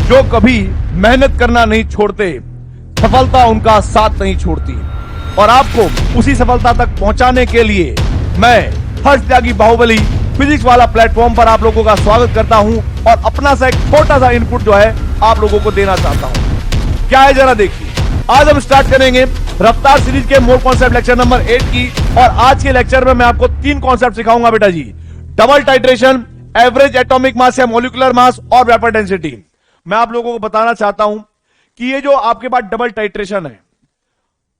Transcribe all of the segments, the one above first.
जो कभी मेहनत करना नहीं छोड़ते, सफलता उनका साथ नहीं छोड़ती। और आपको उसी सफलता तक पहुंचाने के लिए मैं हर्ष त्यागी बाहुबली फिजिक्स वाला प्लेटफॉर्म पर आप लोगों का स्वागत करता हूं और अपना सा एक छोटा सा इनपुट जो है आप लोगों को देना चाहता हूं। क्या है जरा देखिए। आज हम स्टार्ट करेंगे रफ्तार सीरीज के मोर कॉन्सेप्ट लेक्चर नंबर 8 की। और आज के लेक्चर में मैं आपको 3 कॉन्सेप्ट सिखाऊंगा बेटा जी। Double titration, average atomic mass या मॉलिक्यूलर मास और वेपर डेंसिटी। मैं आप लोगों को बताना चाहता हूं कि ये जो आपके पास डबल टाइट्रेशन है,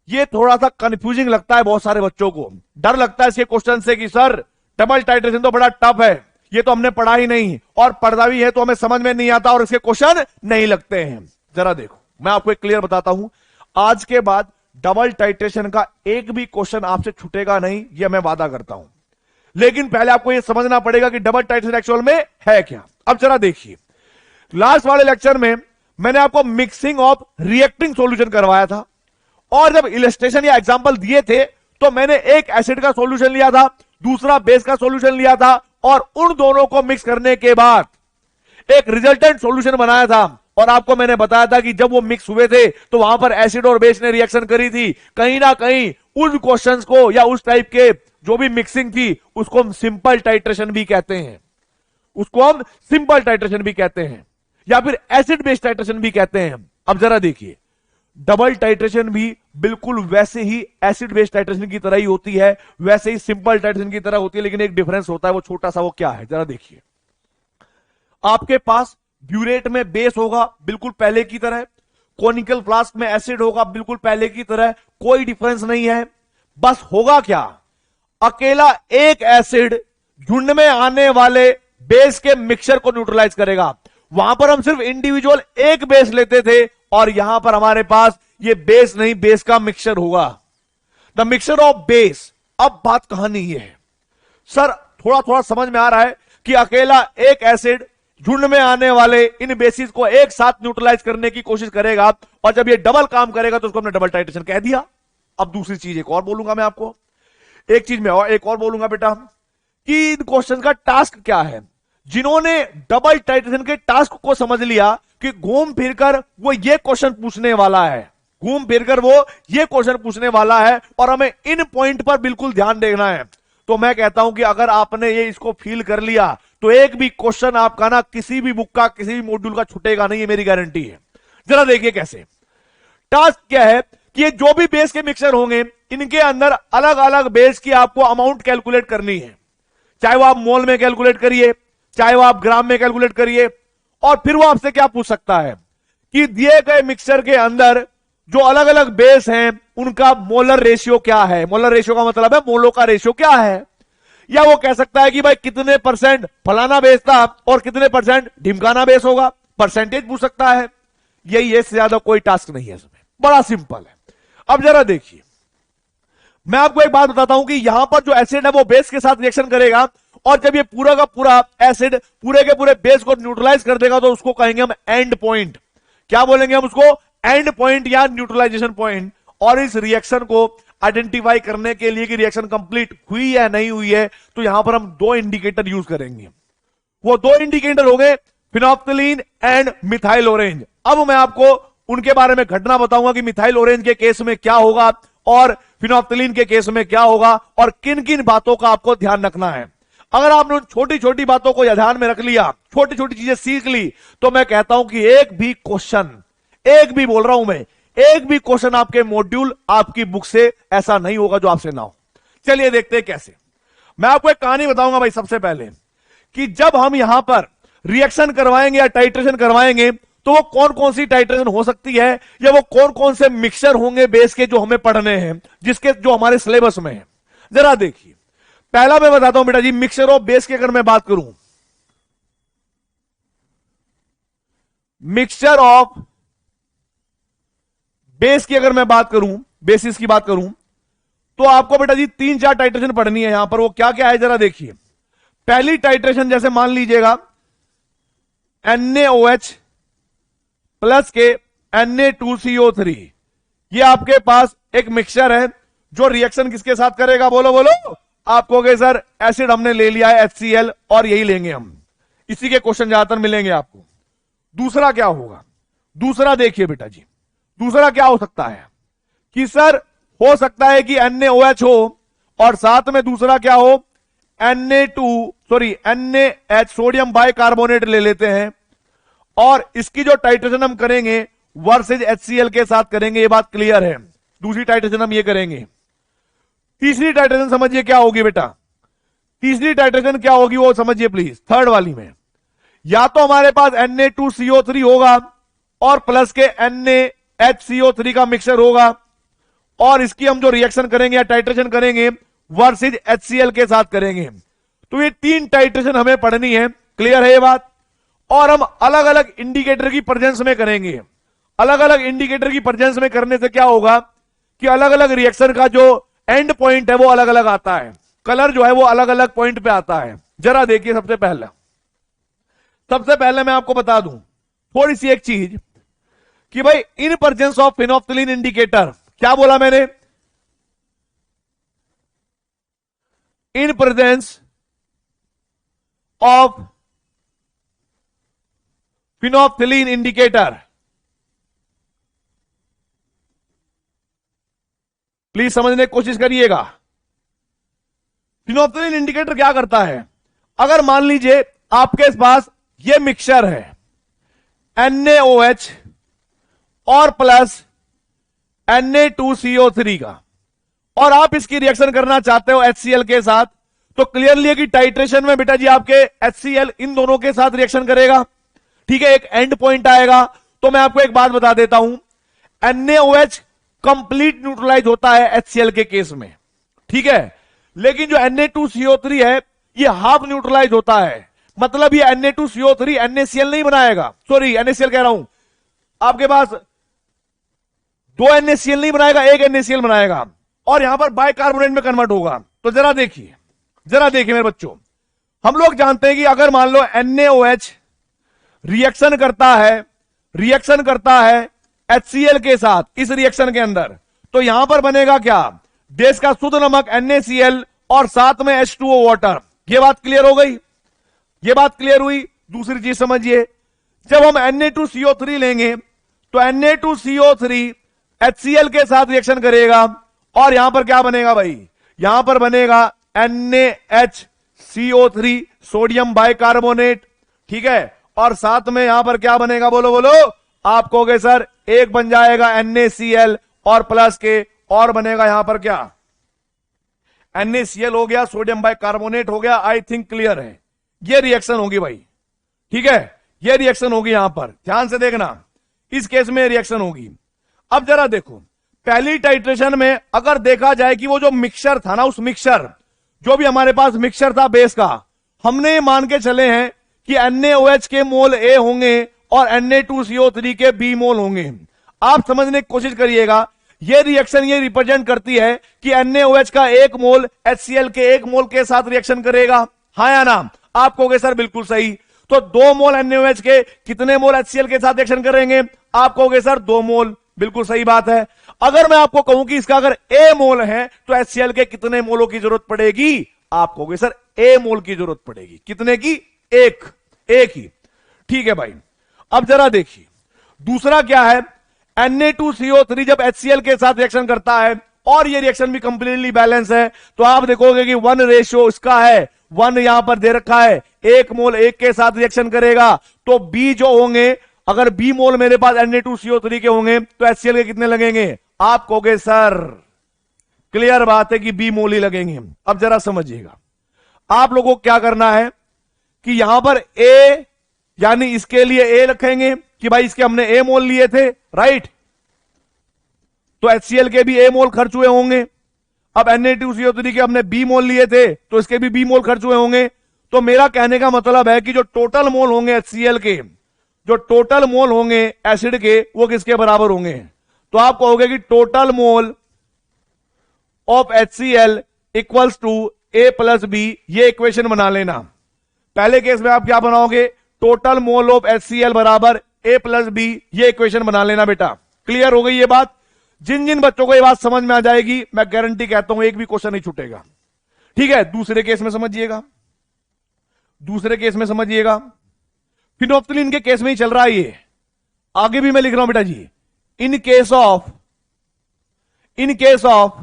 ये थोड़ा सा कंफ्यूजिंग लगता है बहुत सारे बच्चों को। डर लगता है इसके क्वेश्चन से कि सर डबल टाइट्रेशन तो बड़ा टफ है, ये तो हमने पढ़ा ही नहीं, और पढ़ा भी है तो हमें समझ में नहीं आता और इसके क्वेश्चन नहीं लगते हैं। जरा देखो, मैं आपको एक क्लियर बताता हूं, आज के बाद डबल टाइट्रेशन का एक भी क्वेश्चन आपसे छूटेगा नहीं, यह मैं वादा करता हूं। लेकिन पहले आपको यह समझना पड़ेगा कि डबल टाइट्रेशन एक्चुअल में है क्या। अब जरा देखिए, लास्ट वाले लेक्चर में मैंने आपको मिक्सिंग ऑफ रिएक्टिंग सॉल्यूशन करवाया था, और जब इलस्ट्रेशन या एग्जांपल दिए थे तो मैंने एक एसिड का सॉल्यूशन लिया था, दूसरा बेस का सॉल्यूशन लिया था, और उन दोनों को मिक्स करने के बाद एक रिजल्टेंट सॉल्यूशन बनाया था। और आपको मैंने बताया था कि जब वो मिक्स हुए थे तो वहां पर एसिड और बेस ने रिएक्शन करी थी। कहीं ना कहीं उन क्वेश्चंस को या उस टाइप के जो भी मिक्सिंग थी उसको हम सिंपल टाइट्रेशन भी कहते हैं, उसको हम सिंपल टाइट्रेशन भी कहते हैं, या फिर एसिड बेस टाइट्रेशन भी कहते हैं। अब जरा देखिए, डबल टाइट्रेशन भी बिल्कुल वैसे ही एसिड बेस टाइट्रेशन की तरह ही होती है, वैसे ही सिंपल टाइट्रेशन की तरह होती है, लेकिन एक डिफरेंस होता है। वो छोटा सा, वो क्या है जरा देखिए। आपके पास ब्यूरेट में बेस होगा बिल्कुल पहले की तरह, कोनिकल फ्लास्क में एसिड होगा बिल्कुल पहले की तरह, कोई डिफरेंस नहीं है। बस होगा क्या, अकेला एक एसिड झुंड में आने वाले बेस के मिक्सचर को न्यूट्रलाइज करेगा। वहां पर हम सिर्फ इंडिविजुअल एक बेस लेते थे, और यहां पर हमारे पास ये बेस नहीं, बेस का मिक्सचर होगा, द मिक्सचर ऑफ बेस। अब बात कहानी ये है, सर थोड़ा थोड़ा समझ में आ रहा है कि अकेला एक एसिड झुंड में आने वाले इन बेसिस को एक साथ न्यूट्रलाइज करने की कोशिश करेगा, और जब ये डबल काम करेगा तो उसको हमने डबल टाइट्रेशन कह दिया। अब दूसरी चीज एक और बोलूंगा मैं आपको, एक चीज मैं और एक और बोलूंगा बेटा, कि इन क्वेश्चन का टास्क क्या है। जिन्होंने डबल टाइट्रेशन के टास्क को समझ लिया कि घूम फिरकर वो ये क्वेश्चन पूछने वाला है, घूम फिरकर वो ये क्वेश्चन पूछने वाला है, और हमें इन पॉइंट पर बिल्कुल ध्यान देना है, तो मैं कहता हूं कि अगर आपने ये इसको फील कर लिया तो एक भी क्वेश्चन आपका ना किसी भी बुक का, किसी भी मॉड्यूल का छूटेगा नहीं, ये मेरी गारंटी है। जरा देखिए कैसे। टास्क क्या है कि ये जो भी बेस के मिक्सचर होंगे, इनके अंदर अलग अलग बेस की आपको अमाउंट कैलकुलेट करनी है। चाहे वो आप मोल में कैलकुलेट करिए, चाहे वो आप ग्राम में कैलकुलेट करिए, और फिर वो आपसे क्या पूछ सकता है कि दिए गए मिक्सचर के अंदर जो अलग अलग बेस हैं उनका मोलर रेशियो क्या है। मोलर रेशियो का मतलब है मोलों का रेशियो क्या है। या वो कह सकता है कि भाई कितने परसेंट फलाना बेस था और कितने परसेंट ढिमकाना बेस होगा, परसेंटेज पूछ सकता है। यही है, इससे ज्यादा कोई टास्क नहीं है इसमें, बड़ा सिंपल है। अब जरा देखिए, मैं आपको एक बात बताता हूं कि यहां पर जो एसिड है वो बेस के साथ रिएक्शन करेगा, और जब ये पूरा का पूरा एसिड पूरे के पूरे बेस को न्यूट्रलाइज कर देगा तो उसको कहेंगे हम एंड पॉइंट। क्या बोलेंगे हम उसको, एंड पॉइंट या न्यूट्रलाइजेशन पॉइंट। और इस रिएक्शन को आइडेंटिफाई करने के लिए कि रिएक्शन कंप्लीट हुई या नहीं हुई है, तो यहां पर हम 2 इंडिकेटर यूज करेंगे। वो 2 इंडिकेटर हो गए फिनोल्फ्थालीन एंड मिथाइल ऑरेंज। अब मैं आपको उनके बारे में घटना बताऊंगा कि मिथाइल ऑरेंज के केस में क्या होगा और फिनोल्फ्थालीन के केस में क्या होगा, और किन किन बातों का आपको ध्यान रखना है। अगर आपने उन छोटी छोटी बातों को ध्यान में रख लिया, छोटी छोटी चीजें सीख ली, तो मैं कहता हूं कि एक भी क्वेश्चन, एक भी बोल रहा हूं मैं, एक भी क्वेश्चन आपके मॉड्यूल, आपकी बुक से ऐसा नहीं होगा जो आपसे ना हो। चलिए देखते हैं कैसे। मैं आपको एक कहानी बताऊंगा भाई सबसे पहले, कि जब हम यहां पर रिएक्शन करवाएंगे या टाइट्रेशन करवाएंगे तो वो कौन कौन सी टाइट्रेशन हो सकती है, या वो कौन कौन से मिक्सचर होंगे बेस के जो हमें पढ़ने हैं, जिसके जो हमारे सिलेबस में है। जरा देखिए, पहला मैं बताता हूं बेटा जी, मिक्सचर ऑफ बेस की अगर मैं बात करूं, मिक्सचर ऑफ बेस की अगर मैं बात करूं, बेसिस की बात करूं, तो आपको बेटा जी 3-4 टाइट्रेशन पढ़नी है यहां पर। वो क्या क्या है जरा देखिए। पहली टाइट्रेशन जैसे मान लीजिएगा NaOH प्लस के Na2CO3, ये आपके पास एक मिक्सचर है जो रिएक्शन किसके साथ करेगा, बोलो बोलो। आप कहोगे सर एसिड हमने ले लिया है HCl, और यही लेंगे हम, इसी के क्वेश्चन ज्यादातर मिलेंगे आपको। दूसरा क्या होगा? दूसरा देखिए बेटा जी, दूसरा क्या हो सकता है कि सर हो सकता है कि NaOH हो और साथ में दूसरा क्या हो, NaH सोडियम बाइकार्बोनेट ले लेते हैं और इसकी जो टाइट्रेशन हम करेंगे वर्सेज HCl के साथ करेंगे, ये बात क्लियर है। दूसरी टाइट्रेशन हम ये करेंगे। तीसरी टाइट्रेशन समझिए क्या होगी बेटा, तीसरी टाइट्रेशन क्या होगी वो समझिए प्लीज। थर्ड वाली में या तो हमारे पास Na2CO3 होगा और प्लस के NaHCO3 का मिक्सचर होगा और इसकी हम जो रिएक्शन करेंगे या टाइट्रेशन करेंगे वर्सेज HCl के साथ करेंगे। तो ये तीन टाइट्रेशन हमें पढ़नी है, क्लियर है ये बात। और हम अलग अलग इंडिकेटर की प्रेजेंस में करेंगे। अलग अलग इंडिकेटर की प्रेजेंस में करने से क्या होगा कि अलग अलग रिएक्शन का जो एंड पॉइंट है वो अलग अलग आता है, कलर जो है वो अलग अलग पॉइंट पे आता है। जरा देखिए, सबसे पहले मैं आपको बता दूं थोड़ी सी एक चीज कि भाई in presence of phenolphthalein indicator, क्या बोला मैंने, in presence of phenolphthalein indicator, please समझने की कोशिश करिएगा। फिनोल्फ्थालीन इंडिकेटर क्या करता है, अगर मान लीजिए आपके पास ये मिक्सचर है NaOH और प्लस Na2CO3 का और आप इसकी रिएक्शन करना चाहते हो HCl के साथ, तो क्लियरली है कि टाइट्रेशन में बेटा जी आपके HCl इन दोनों के साथ रिएक्शन करेगा, ठीक है, एक एंड पॉइंट आएगा। तो मैं आपको एक बात बता देता हूं, NaOH कंप्लीट न्यूट्रलाइज होता है HCl के केस में, ठीक है, लेकिन जो Na2CO3 है ये हाफ न्यूट्रलाइज होता है। मतलब ये Na2CO3 NaCl नहीं बनाएगा, सॉरी NaCl कह रहा हूं, आपके पास दो NaCl नहीं बनाएगा, एक NaCl बनाएगा और यहां पर बाइकार्बोनेट में कन्वर्ट होगा। तो जरा देखिए मेरे बच्चों, हम लोग जानते हैं कि अगर मान लो NaOH रिएक्शन करता है HCl के साथ इस रिएक्शन के अंदर, तो यहां पर बनेगा क्या, देश का शुद्ध नमक NaCl और साथ में H2O वाटर। यह बात क्लियर हो गई, यह बात क्लियर हुई। दूसरी चीज समझिए, जब हम Na2CO3 लेंगे तो Na2CO3 HCl के साथ रिएक्शन करेगा और यहां पर क्या बनेगा भाई, यहां पर बनेगा NaHCO3 सोडियम बाइकार्बोनेट, ठीक है, और साथ में यहां पर क्या बनेगा, बोलो बोलो, आप कहोगे सर एक बन जाएगा NaCl और प्लस के और बनेगा यहां पर क्या, NaCl हो गया, सोडियम बाइकार्बोनेट हो गया। आई थिंक क्लियर है, ये रिएक्शन होगी भाई, ठीक है, ये रिएक्शन होगी यहां पर, ध्यान से देखना, इस केस में रिएक्शन होगी। अब जरा देखो, पहली टाइट्रेशन में अगर देखा जाए कि वो जो मिक्सचर था ना, उस मिक्सचर जो भी हमारे पास मिक्सचर था बेस का, हमने मान के चले हैं कि NaOH के मोल A होंगे और Na2CO3 के B मोल होंगे। आप समझने की कोशिश करिएगा, ये रिएक्शन ये रिप्रेजेंट करती है कि NaOH का एक मोल HCl के एक मोल के साथ रिएक्शन करेगा, हाँ या ना? आप कहोगे सर बिल्कुल सही। तो 2 मोल NaOH के कितने मोल HCl के साथ रिएक्शन करेंगे? आप कहोगे सर 2 मोल, बिल्कुल सही बात है। अगर मैं आपको कहूं कि इसका अगर A मोल है तो HCl के कितने मोलों की जरूरत पड़ेगी? आप कहोगे सर A मोल की जरूरत पड़ेगी। कितने की? एक ही, ठीक है भाई। अब जरा देखिए दूसरा क्या है, Na2CO3 जब HCl के साथ रिएक्शन करता है और ये रिएक्शन भी कंप्लीटली बैलेंस है, तो आप देखोगे कि 1 रेशियो इसका है, 1 यहां पर दे रखा है, 1 मोल 1 के साथ रिएक्शन करेगा। तो B जो होंगे, अगर B मोल मेरे पास Na2CO3 के होंगे तो HCl के कितने लगेंगे? आप कहोगे सर क्लियर बात है कि B मोल ही लगेंगे। अब जरा समझिएगा, आप लोगों को क्या करना है कि यहां पर A यानी इसके लिए A रखेंगे कि भाई इसके हमने A मोल लिए थे, राइट, तो HCl के भी A मोल खर्च हुए होंगे। अब Na2CO3 के हमने B मोल लिए थे तो इसके भी B मोल खर्च हुए होंगे। तो मेरा कहने का मतलब है कि जो टोटल मोल होंगे HCl के, जो टोटल मोल होंगे एसिड के, वो किसके बराबर होंगे? तो आप कहोगे कि total mole of HCl equals to A plus B। ये इक्वेशन बना लेना। पहले केस में आप क्या बनाओगे? टोटल मोल ऑफ HCl बराबर A प्लस B। ये इक्वेशन बना लेना बेटा। क्लियर हो गई ये बात? जिन जिन बच्चों को ये बात समझ में आ जाएगी, मैं गारंटी कहता हूं एक भी क्वेश्चन नहीं छूटेगा, ठीक है। दूसरे केस में समझिएगा, फिनोप्थिलीन के केस में ही चल रहा है ये, आगे भी मैं लिख रहा हूं बेटा जी। इन केस ऑफ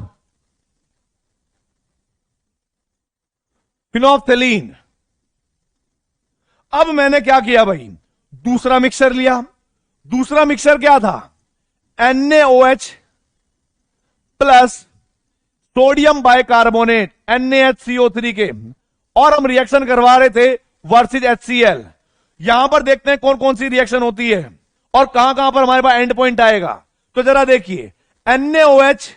फिनोप्थिलीन, अब मैंने क्या किया भाई, दूसरा मिक्सर लिया। दूसरा मिक्सर क्या था, NaOH plus sodium bicarbonate NaHCO3 के, और हम रिएक्शन करवा रहे थे वर्सेस HCl। यहां पर देखते हैं कौन कौन सी रिएक्शन होती है और कहां कहां पर हमारे पास एंड पॉइंट आएगा। तो जरा देखिए, NaOH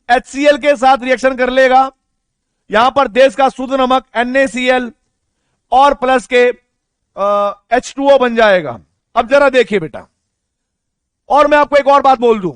HCl के साथ रिएक्शन कर लेगा, यहां पर देश का शुद्ध नमक NaCl और प्लस के H2O बन जाएगा। अब जरा देखिए बेटा, और मैं आपको एक और बात बोल दूं,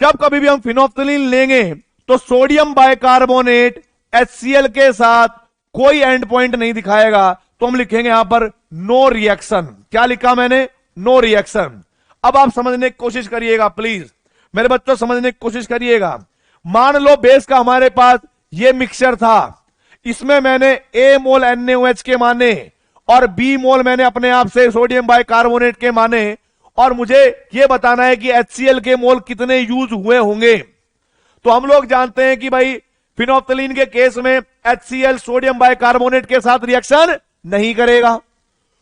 जब कभी भी हम फिनोप्थिलीन लेंगे तो सोडियम बाइकार्बोनेट HCl के साथ कोई एंड पॉइंट नहीं दिखाएगा, तो हम लिखेंगे यहां पर नो रिएक्शन। क्या लिखा मैंने, नो रिएक्शन। अब आप समझने की कोशिश करिएगा प्लीज, मेरे बच्चों समझने की कोशिश करिएगा। मान लो बेस का हमारे पास ये मिक्सचर था, इसमें मैंने A मोल NaOH के माने और B मोल मैंने अपने आप से सोडियम बाइकार्बोनेट के माने, और मुझे यह बताना है कि HCl के मोल कितने यूज हुए होंगे। तो हम लोग जानते हैं कि भाई फिनोप्थिलीन के केस में HCl सोडियम बाइकार्बोनेट के साथ रिएक्शन नहीं करेगा,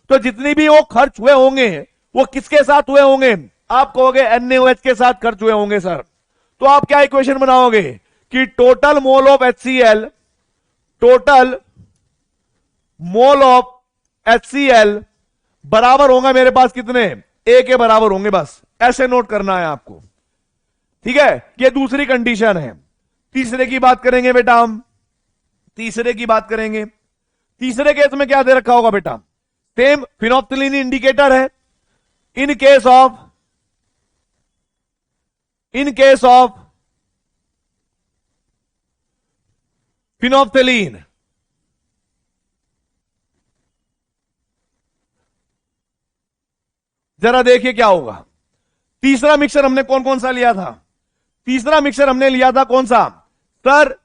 तो जितनी भी वो खर्च हुए होंगे वो किसके साथ हुए होंगे, आप कहोगे NaOH के साथ खर्च हुए होंगे सर। तो आप क्या इक्वेशन बनाओगे कि टोटल मोल ऑफ HCl बराबर होगा मेरे पास कितने, A के बराबर होंगे। बस ऐसे नोट करना है आपको, ठीक है। ये दूसरी कंडीशन है। तीसरे की बात करेंगे बेटा, हम तीसरे की बात करेंगे। तीसरे केस में क्या दे रखा होगा बेटा, सेम फिनोप्थिलीन इंडिकेटर है। इन केस ऑफ फिनोप्थिलीन, जरा देखिए क्या होगा। तीसरा मिक्सर हमने कौन कौन सा लिया था, तीसरा मिक्सर हमने लिया था कौन सा सर,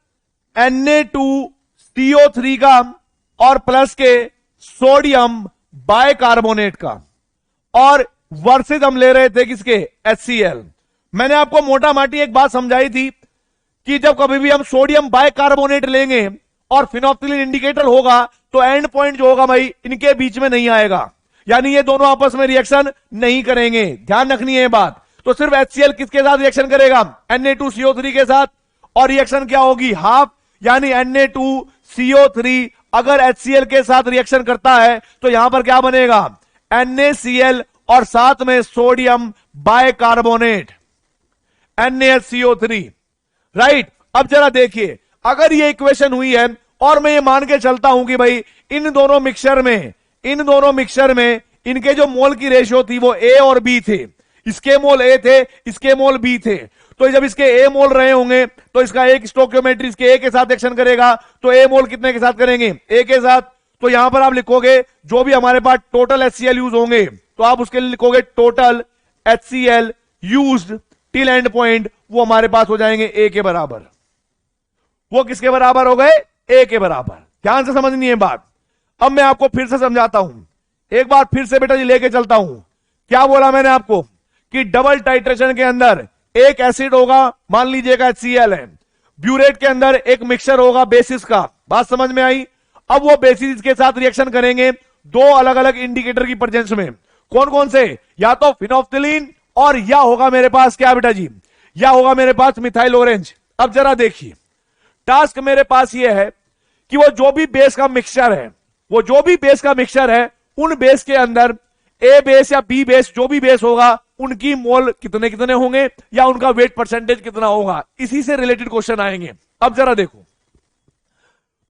Na2CO3 का और प्लस के सोडियम बाइकार्बोनेट का, और वर्सेस हम ले रहे थे किसके, HCl। मैंने आपको मोटा माटी एक बात समझाई थी कि जब कभी भी हम सोडियम बाइकार्बोनेट लेंगे और फिनोप्थिलीन इंडिकेटर होगा तो एंड पॉइंट जो होगा भाई इनके बीच में नहीं आएगा, यानी ये दोनों आपस में रिएक्शन नहीं करेंगे। ध्यान रखनी है ये बात। तो सिर्फ HCl किसके साथ रिएक्शन करेगा, Na2CO3 के साथ, और रिएक्शन क्या होगी, हाफ, यानी Na2CO3 अगर HCl के साथ रिएक्शन करता है तो यहां पर क्या बनेगा, NaCl और साथ में सोडियम बाइकार्बोनेट NaCO3, राइट। अब जरा देखिए, अगर ये इक्वेशन हुई है और मैं ये मान के चलता हूं कि भाई इन दोनों मिक्सचर में इनके जो मोल की रेशियो थी वो A और B थे, इसके मोल A थे, इसके मोल B थे, तो जब इसके A मोल रहे होंगे तो इसका एक स्टोकियोमेट्री इसके A के साथ एक्शन करेगा, तो A मोल कितने के साथ करेंगे, A के साथ। तो यहां पर आप लिखोगे जो भी हमारे पास टोटल HCl यूज होंगे, तो आप उसके लिए लिखोगे total HCl used till and point, वो हमारे पास हो जाएंगे A के बराबर। वो किसके बराबर हो गए, A के बराबर। ध्यान से समझनी है बात। अब मैं आपको फिर से समझाता हूं, एक बार फिर से बेटा जी लेके चलता हूं। क्या बोला मैंने आपको कि डबल टाइट्रेशन के अंदर एक एसिड होगा, मान लीजिएगा HCl है, ब्यूरेट के अंदर एक मिक्सचर होगा बेसिस का, बात समझ में आई। अब वो बेसिस के साथ रिएक्शन करेंगे दो अलग अलग इंडिकेटर की प्रेजेंस में, कौन कौन से, या तो फिनोप्थिलीन और या होगा मेरे पास क्या बेटा जी, या होगा मेरे पास मिथाइल ऑरेंज। अब जरा देखिए, टास्क मेरे पास ये है कि वो जो भी बेस का मिक्सचर है, उन बेस के अंदर ए बेस या बी बेस जो भी बेस होगा उनकी मोल कितने कितने होंगे या उनका वेट परसेंटेज कितना होगा, इसी से रिलेटेड क्वेश्चन आएंगे। अब जरा देखो,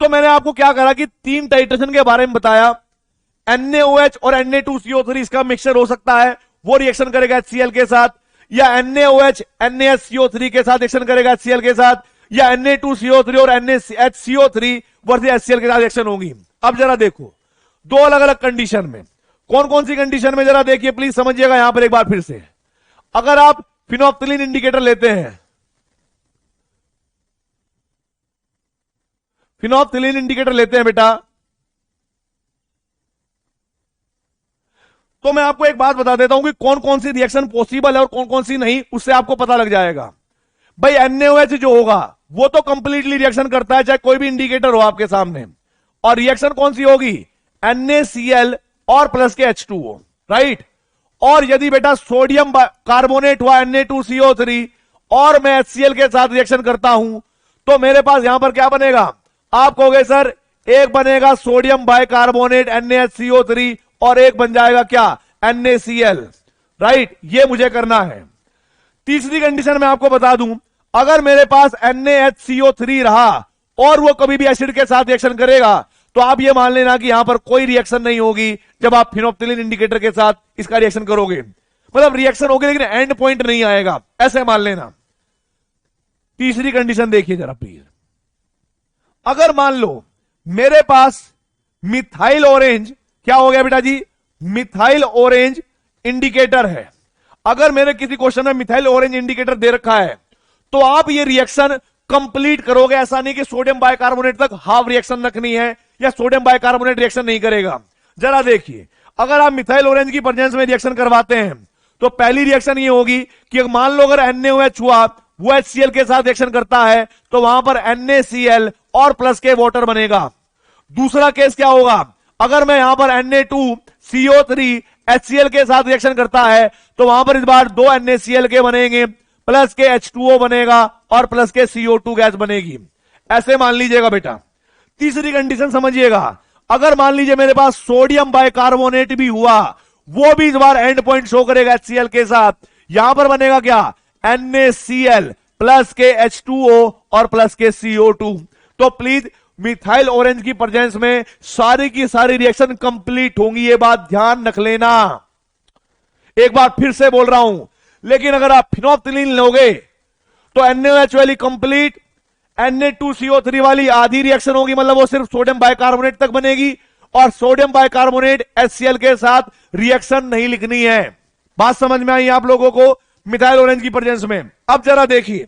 तो मैंने आपको क्या करा कि तीन टाइट्रेशन के बारे में बताया, NaOH और Na2CO3 इसका मिक्सचर हो सकता है, वो रिएक्शन करेगा HCl के साथ, या NaOH NaCO3 के साथ रिएक्शन करेगा HCl के साथ, या Na2CO3 और NaHCO3 वर्सेस HCl के साथ रिएक्शन होगी। अब जरा देखो, दो अलग अलग कंडीशन में, कौन कौन सी कंडीशन में, जरा देखिए प्लीज समझिएगा यहां पर एक बार फिर से। अगर आप फिनोप्थिलीन इंडिकेटर लेते हैं, बेटा, तो मैं आपको एक बात बता देता हूं कि कौन कौन सी रिएक्शन पॉसिबल है और कौन कौन सी नहीं, उससे आपको पता लग जाएगा। भाई NaOH जो होगा वो तो कंप्लीटली रिएक्शन करता है, चाहे कोई भी इंडिकेटर हो आपके सामने। और रिएक्शन कौन सी होगी? NaCl और प्लस के H2O, राइट। और यदि बेटा सोडियम कार्बोनेट हुआ Na2CO3 और मैं HCl के साथ रिएक्शन करता हूं तो मेरे पास यहां पर क्या बनेगा? आप कहोगे सर एक बनेगा सोडियम बाइकार्बोनेट NaHCO3 और एक बन जाएगा क्या? NaCl, right. ये मुझे करना है। तीसरी कंडीशन मैं आपको बता दूं, अगर मेरे पास NaHCO3 रहा और वो कभी भी एसिड के साथ रिएक्शन करेगा तो आप ये मान लेना कि यहां पर कोई रिएक्शन नहीं होगी जब आप फिनोप्थिलीन इंडिकेटर के साथ इसका रिएक्शन करोगे। मतलब रिएक्शन होगी लेकिन एंड पॉइंट नहीं आएगा, ऐसे मान लेना। तीसरी कंडीशन देखिए जरा प्लीज। अगर मान लो मेरे पास मिथाइल ऑरेंज, क्या हो गया बेटा जी? मिथाइल ऑरेंज इंडिकेटर है। अगर मेरे किसी क्वेश्चन में मिथाइल ऑरेंज इंडिकेटर दे रखा है तो आप ये रिएक्शन कंप्लीट करोगे। ऐसा नहीं कि सोडियम बाइकार्बोनेट तक हाफ रिएक्शन रखनी है या सोडियम बाइकार्बोनेट रिएक्शन नहीं करेगा। जरा देखिए, अगर आप मिथाइल ऑरेंज की प्रेजेंस में रिएक्शन करवाते हैं तो पहली रिएक्शन ये होगी कि मान लो अगर NaOH हुआ वो HCl के साथ रिएक्शन करता है तो वहां पर NaCl और प्लस के वाटर बनेगा। दूसरा केस क्या होगा? अगर मैं यहां पर Na2CO3 HCl के साथ रिएक्शन करता है तो वहां पर इस बार दो NaCl के बनेंगे, प्लस के H2O बनेगा और प्लस के CO2 गैस बनेगी। ऐसे मान लीजिएगा बेटा। तीसरी कंडीशन समझिएगा, अगर मान लीजिए मेरे पास सोडियम बाइकार्बोनेट भी हुआ, वो भी इस बार एंड पॉइंट शो करेगा HCl के साथ। यहां पर बनेगा क्या? NaCl प्लस के H2O और प्लस के CO2। तो प्लीज मिथाइल ऑरेंज की प्रेजेंस में सारी की सारी रिएक्शन कंप्लीट होंगी, ये बात ध्यान रख लेना। एक बार फिर से बोल रहा हूं, लेकिन अगर आप फिनोप्थिलीन लोगे तो NaOH वाली कंप्लीट, Na2CO3 वाली आधी रिएक्शन होगी, मतलब वो सिर्फ सोडियम बाइकार्बोनेट तक बनेगी और सोडियम बाइकार्बोनेट HCl के साथ रिएक्शन नहीं लिखनी है। बात समझ में आई आप लोगों को मिथाइल ऑरेंज की प्रेजेंस में? अब जरा देखिए,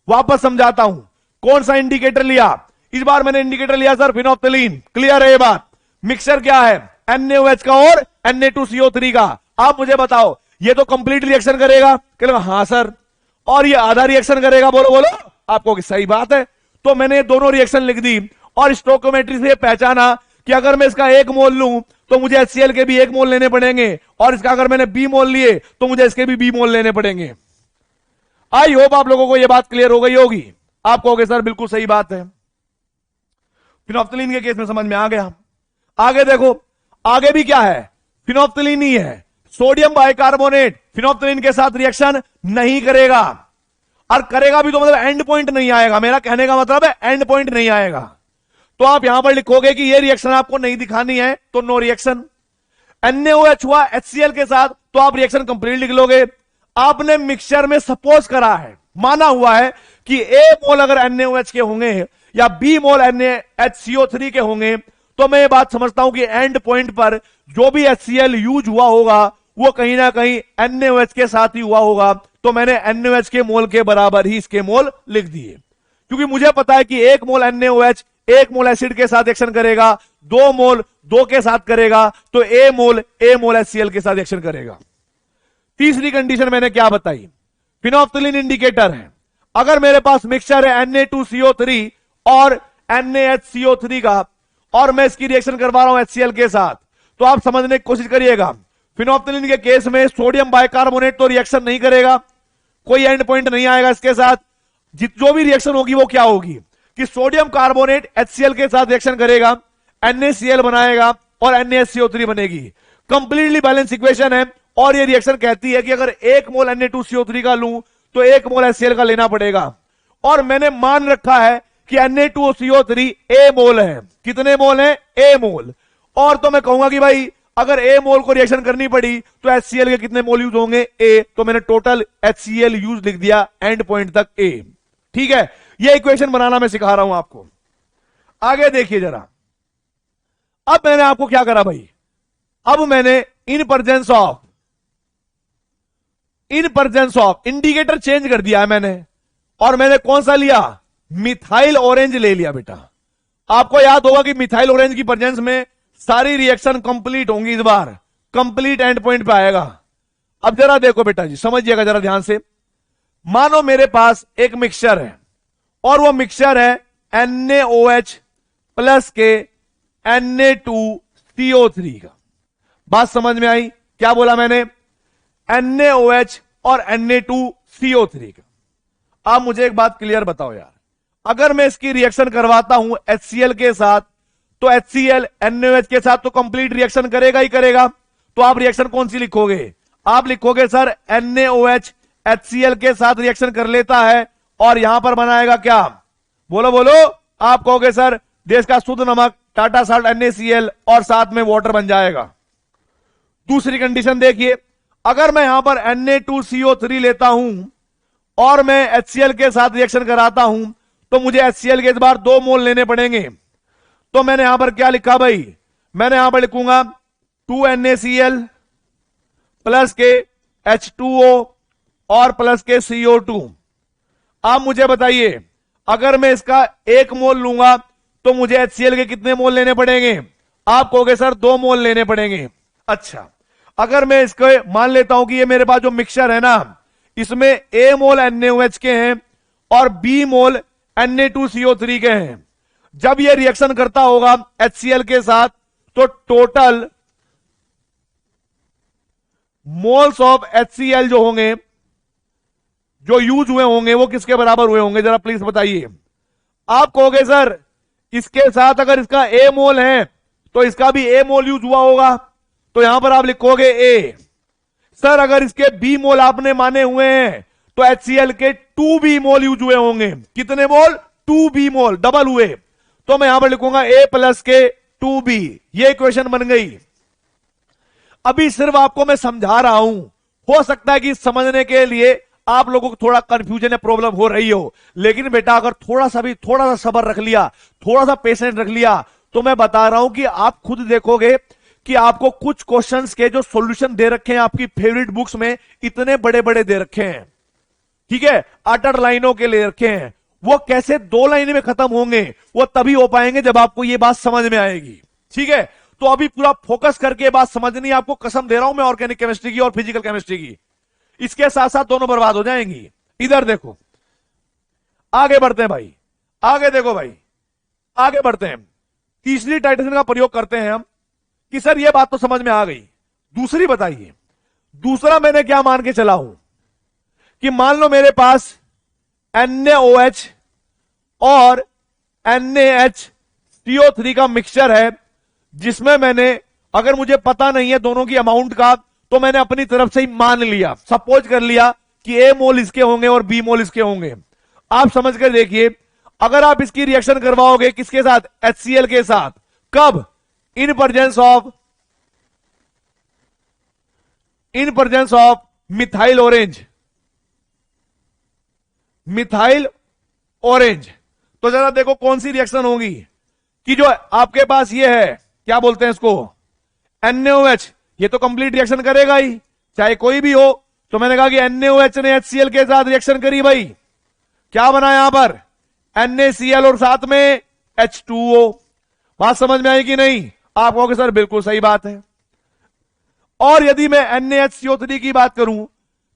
वापस समझाता हूं कौन सा इंडिकेटर लिया। इस बार मैंने इंडिकेटर लिया सर फिनोप्थिलीन। क्लियर है ये बात? मिक्सचर क्या है? NaOH का और Na2CO3 का। आप मुझे बताओ, ये तो कंप्लीट रिएक्शन करेगा? कहना हां सर। और ये आधा रिएक्शन करेगा? बोलो बोलो। आपको सही बात है। तो मैंने दोनों रिएक्शन लिख दी और स्टोइकोमेट्री से पहचाना कि अगर मैं इसका 1 मोल लूं तो मुझे HCl के भी 1 मोल लेने पड़ेंगे और इसका अगर मैंने B मोल लिए तो मुझे इसके भी B मोल लेने पड़ेंगे। आई होप आप लोगों को यह बात क्लियर हो गई होगी। आप कहोगे सर बिल्कुल सही बात है, फिनोप्थिलीन के केस में समझ में आ गया। आगे देखो, आगे भी क्या है? फिनोप्थिलीन ही है। सोडियम बाइकार्बोनेट फिनोप्थिलीन के साथ रिएक्शन नहीं करेगा, और करेगा भी तो मतलब एंड पॉइंट नहीं आएगा। मेरा कहने का मतलब है एंड पॉइंट नहीं आएगा। तो आप यहां पर लिखोगे कि ये रिएक्शन आपको नहीं दिखानी है तो नो रिएक्शन। NaOH हुआ HCl के साथ तो आप रिएक्शन कंप्लीट लिख लोगे। आपने मिक्सचर में सपोज करा है, माना हुआ है कि A मोल अगर NaOH के होंगे या B मोल NaHCO3 के होंगे तो मैं ये बात समझता हूं कि एंड पॉइंट पर जो भी HCl यूज हुआ होगा वो कहीं ना कहीं NaOH के साथ ही हुआ होगा। तो मैंने NaOH के मोल के बराबर ही इसके मोल लिख दिए, क्योंकि मुझे पता है कि 1 मोल NaOH 1 मोल एसिड के साथ एक्शन करेगा, 2 मोल 2 के साथ करेगा, तो A मोल HCl के साथ एक्शन करेगा। तीसरी कंडीशन मैंने क्या बताई? फिनोप्थिलीन इंडिकेटर है। अगर मेरे पास मिक्सचर है Na2CO3 और NaHCO3 का और मैं इसकी रिएक्शन करवा रहा हूं HCl के साथ, तो आप समझने की कोशिश करिएगा। फिनोप्थिलीन के केस में सोडियम बाइकार्बोनेट तो रिएक्शन नहीं करेगा, कोई एंड पॉइंट नहीं आएगा इसके साथ। जो भी रिएक्शन होगी वो क्या होगी कि सोडियम कार्बोनेट HCl के साथ रिएक्शन करेगा, NaCl बनाएगा और NaHCO3 बनेगी। कंप्लीटली बैलेंस इक्वेशन है और ये रिएक्शन कहती है कि अगर 1 मोल Na2CO3 का लूं तो 1 मोल HCl का लेना पड़ेगा। और मैंने मान रखा है कि Na2CO3 A मोल है। कितने मोल है? A मोल। और तो मैं कहूंगा कि भाई अगर A मोल को रिएक्शन करनी पड़ी तो HCl के कितने मोल यूज होंगे? A। तो मैंने टोटल HCl यूज लिख दिया एंड पॉइंट तक A। ठीक है, ये इक्वेशन बनाना मैं सिखा रहा हूं आपको। आगे देखिए जरा। अब मैंने आपको क्या करा भाई? अब मैंने in presence of indicator change कर दिया है मैंने, और मैंने कौन सा लिया? मिथाइल ऑरेंज ले लिया बेटा। आपको याद होगा कि मिथाइल ऑरेंज की प्रेजेंस में सारी रिएक्शन कंप्लीट होंगी इस बार। कंप्लीट एंड पॉइंट पे आएगा। अब जरा देखो बेटा जी, समझिएगा जरा ध्यान से। मानो मेरे पास एक मिक्सचर है और वो मिक्सचर है NaOH प्लस के Na2CO3 का। बात समझ में आई? क्या बोला मैंने? NaOH और Na2CO3 का। आप मुझे एक बात क्लियर बताओ यार, अगर मैं इसकी रिएक्शन करवाता हूं HCl के साथ, तो HCl NaOH के साथ तो कंप्लीट रिएक्शन करेगा ही करेगा। तो आप रिएक्शन कौन सी लिखोगे? आप लिखोगे सर NaOH HCl के साथ रिएक्शन कर लेता है और यहां पर बनाएगा क्या? बोलो बोलो। आप कहोगे सर देश का शुद्ध नमक टाटा साल्ट NaCl और साथ में वाटर बन जाएगा। दूसरी कंडीशन देखिए, अगर मैं यहां पर Na2CO3 लेता हूं और मैं HCl के साथ रिएक्शन कराता हूं, तो मुझे HCl के इस बार 2 मोल लेने पड़ेंगे। तो मैंने यहां पर क्या लिखा भाई? मैंने यहां पर लिखूंगा 2NaCl प्लस के H2O और प्लस के CO2। आप मुझे बताइए, अगर मैं इसका 1 मोल लूंगा तो मुझे HCl के कितने मोल लेने पड़ेंगे? आप कहोगे सर 2 मोल लेने पड़ेंगे। अच्छा, अगर मैं इसको मान लेता हूं कि ये मेरे पास जो मिक्सचर है ना, इसमें A मोल NaOH के हैं और B मोल Na2CO3 के हैं। जब ये रिएक्शन करता होगा HCl के साथ, तो टोटल मोल्स ऑफ HCl जो होंगे, जो यूज हुए होंगे, वो किसके बराबर हुए होंगे? जरा प्लीज बताइए। आप कहोगे सर इसके साथ अगर इसका A मोल है तो इसका भी A मोल यूज हुआ होगा, तो यहां पर आप लिखोगे A। सर अगर इसके B मोल आपने माने हुए हैं तो HCl के 2B मोल यूज हुए होंगे। कितने मोल? 2B मोल, डबल हुए। तो मैं यहां पर लिखूंगा A प्लस के 2B। ये इक्वेशन बन गई। अभी सिर्फ आपको मैं समझा रहा हूं, हो सकता है कि समझने के लिए आप लोगों को थोड़ा कंफ्यूजन या प्रॉब्लम हो रही हो, लेकिन बेटा अगर थोड़ा सा सब्र रख लिया, थोड़ा सा पेशेंस रख लिया, तो मैं बता रहा हूं कि आप खुद देखोगे कि आपको कुछ क्वेश्चंस के जो सॉल्यूशन दे रखे हैं आपकी फेवरेट बुक्स में, इतने बड़े बड़े दे रखे हैं, ठीक है, 8 लाइनों के ले रखे हैं, वो कैसे 2 लाइन में खत्म होंगे? वो तभी हो पाएंगे जब आपको ये बात समझ में आएगी। ठीक है, तो अभी पूरा फोकस करके बात समझनी है आपको, कसम दे रहा हूं मैं ऑर्गेनिक केमिस्ट्री की और फिजिकल केमिस्ट्री की। इसके साथ साथ दोनों बर्बाद हो जाएंगी। इधर देखो, आगे बढ़ते हैं भाई, आगे देखो भाई, आगे बढ़ते हैं। तीसरी टाइटेशन का प्रयोग करते हैं हम कि सर ये बात तो समझ में आ गई, दूसरी बताइए। दूसरा मैंने क्या मान के चला हूं कि मान लो मेरे पास NaOH और NaHCO3 का मिक्सचर है, जिसमें मैंने, अगर मुझे पता नहीं है दोनों की अमाउंट का, तो मैंने अपनी तरफ से ही मान लिया, सपोज कर लिया कि A मोल इसके होंगे और B मोल इसके होंगे। आप समझ कर देखिए, अगर आप इसकी रिएक्शन करवाओगे किसके साथ? HCl के साथ। कब? इन प्रेजेंस ऑफ मिथाइल ऑरेंज। तो जरा देखो कौन सी रिएक्शन होगी कि जो आपके पास ये है, क्या बोलते हैं इसको? NaOH। ये तो कंप्लीट रिएक्शन करेगा ही, चाहे कोई भी हो। तो मैंने कहा कि NaOH ने HCl के साथ रिएक्शन करी भाई, क्या बना यहां पर? NaCl और साथ में H2O। बात समझ में आई कि नहीं? आप कहोगे सर बिल्कुल सही बात है। और यदि मैं NaHCO3 की बात करूं,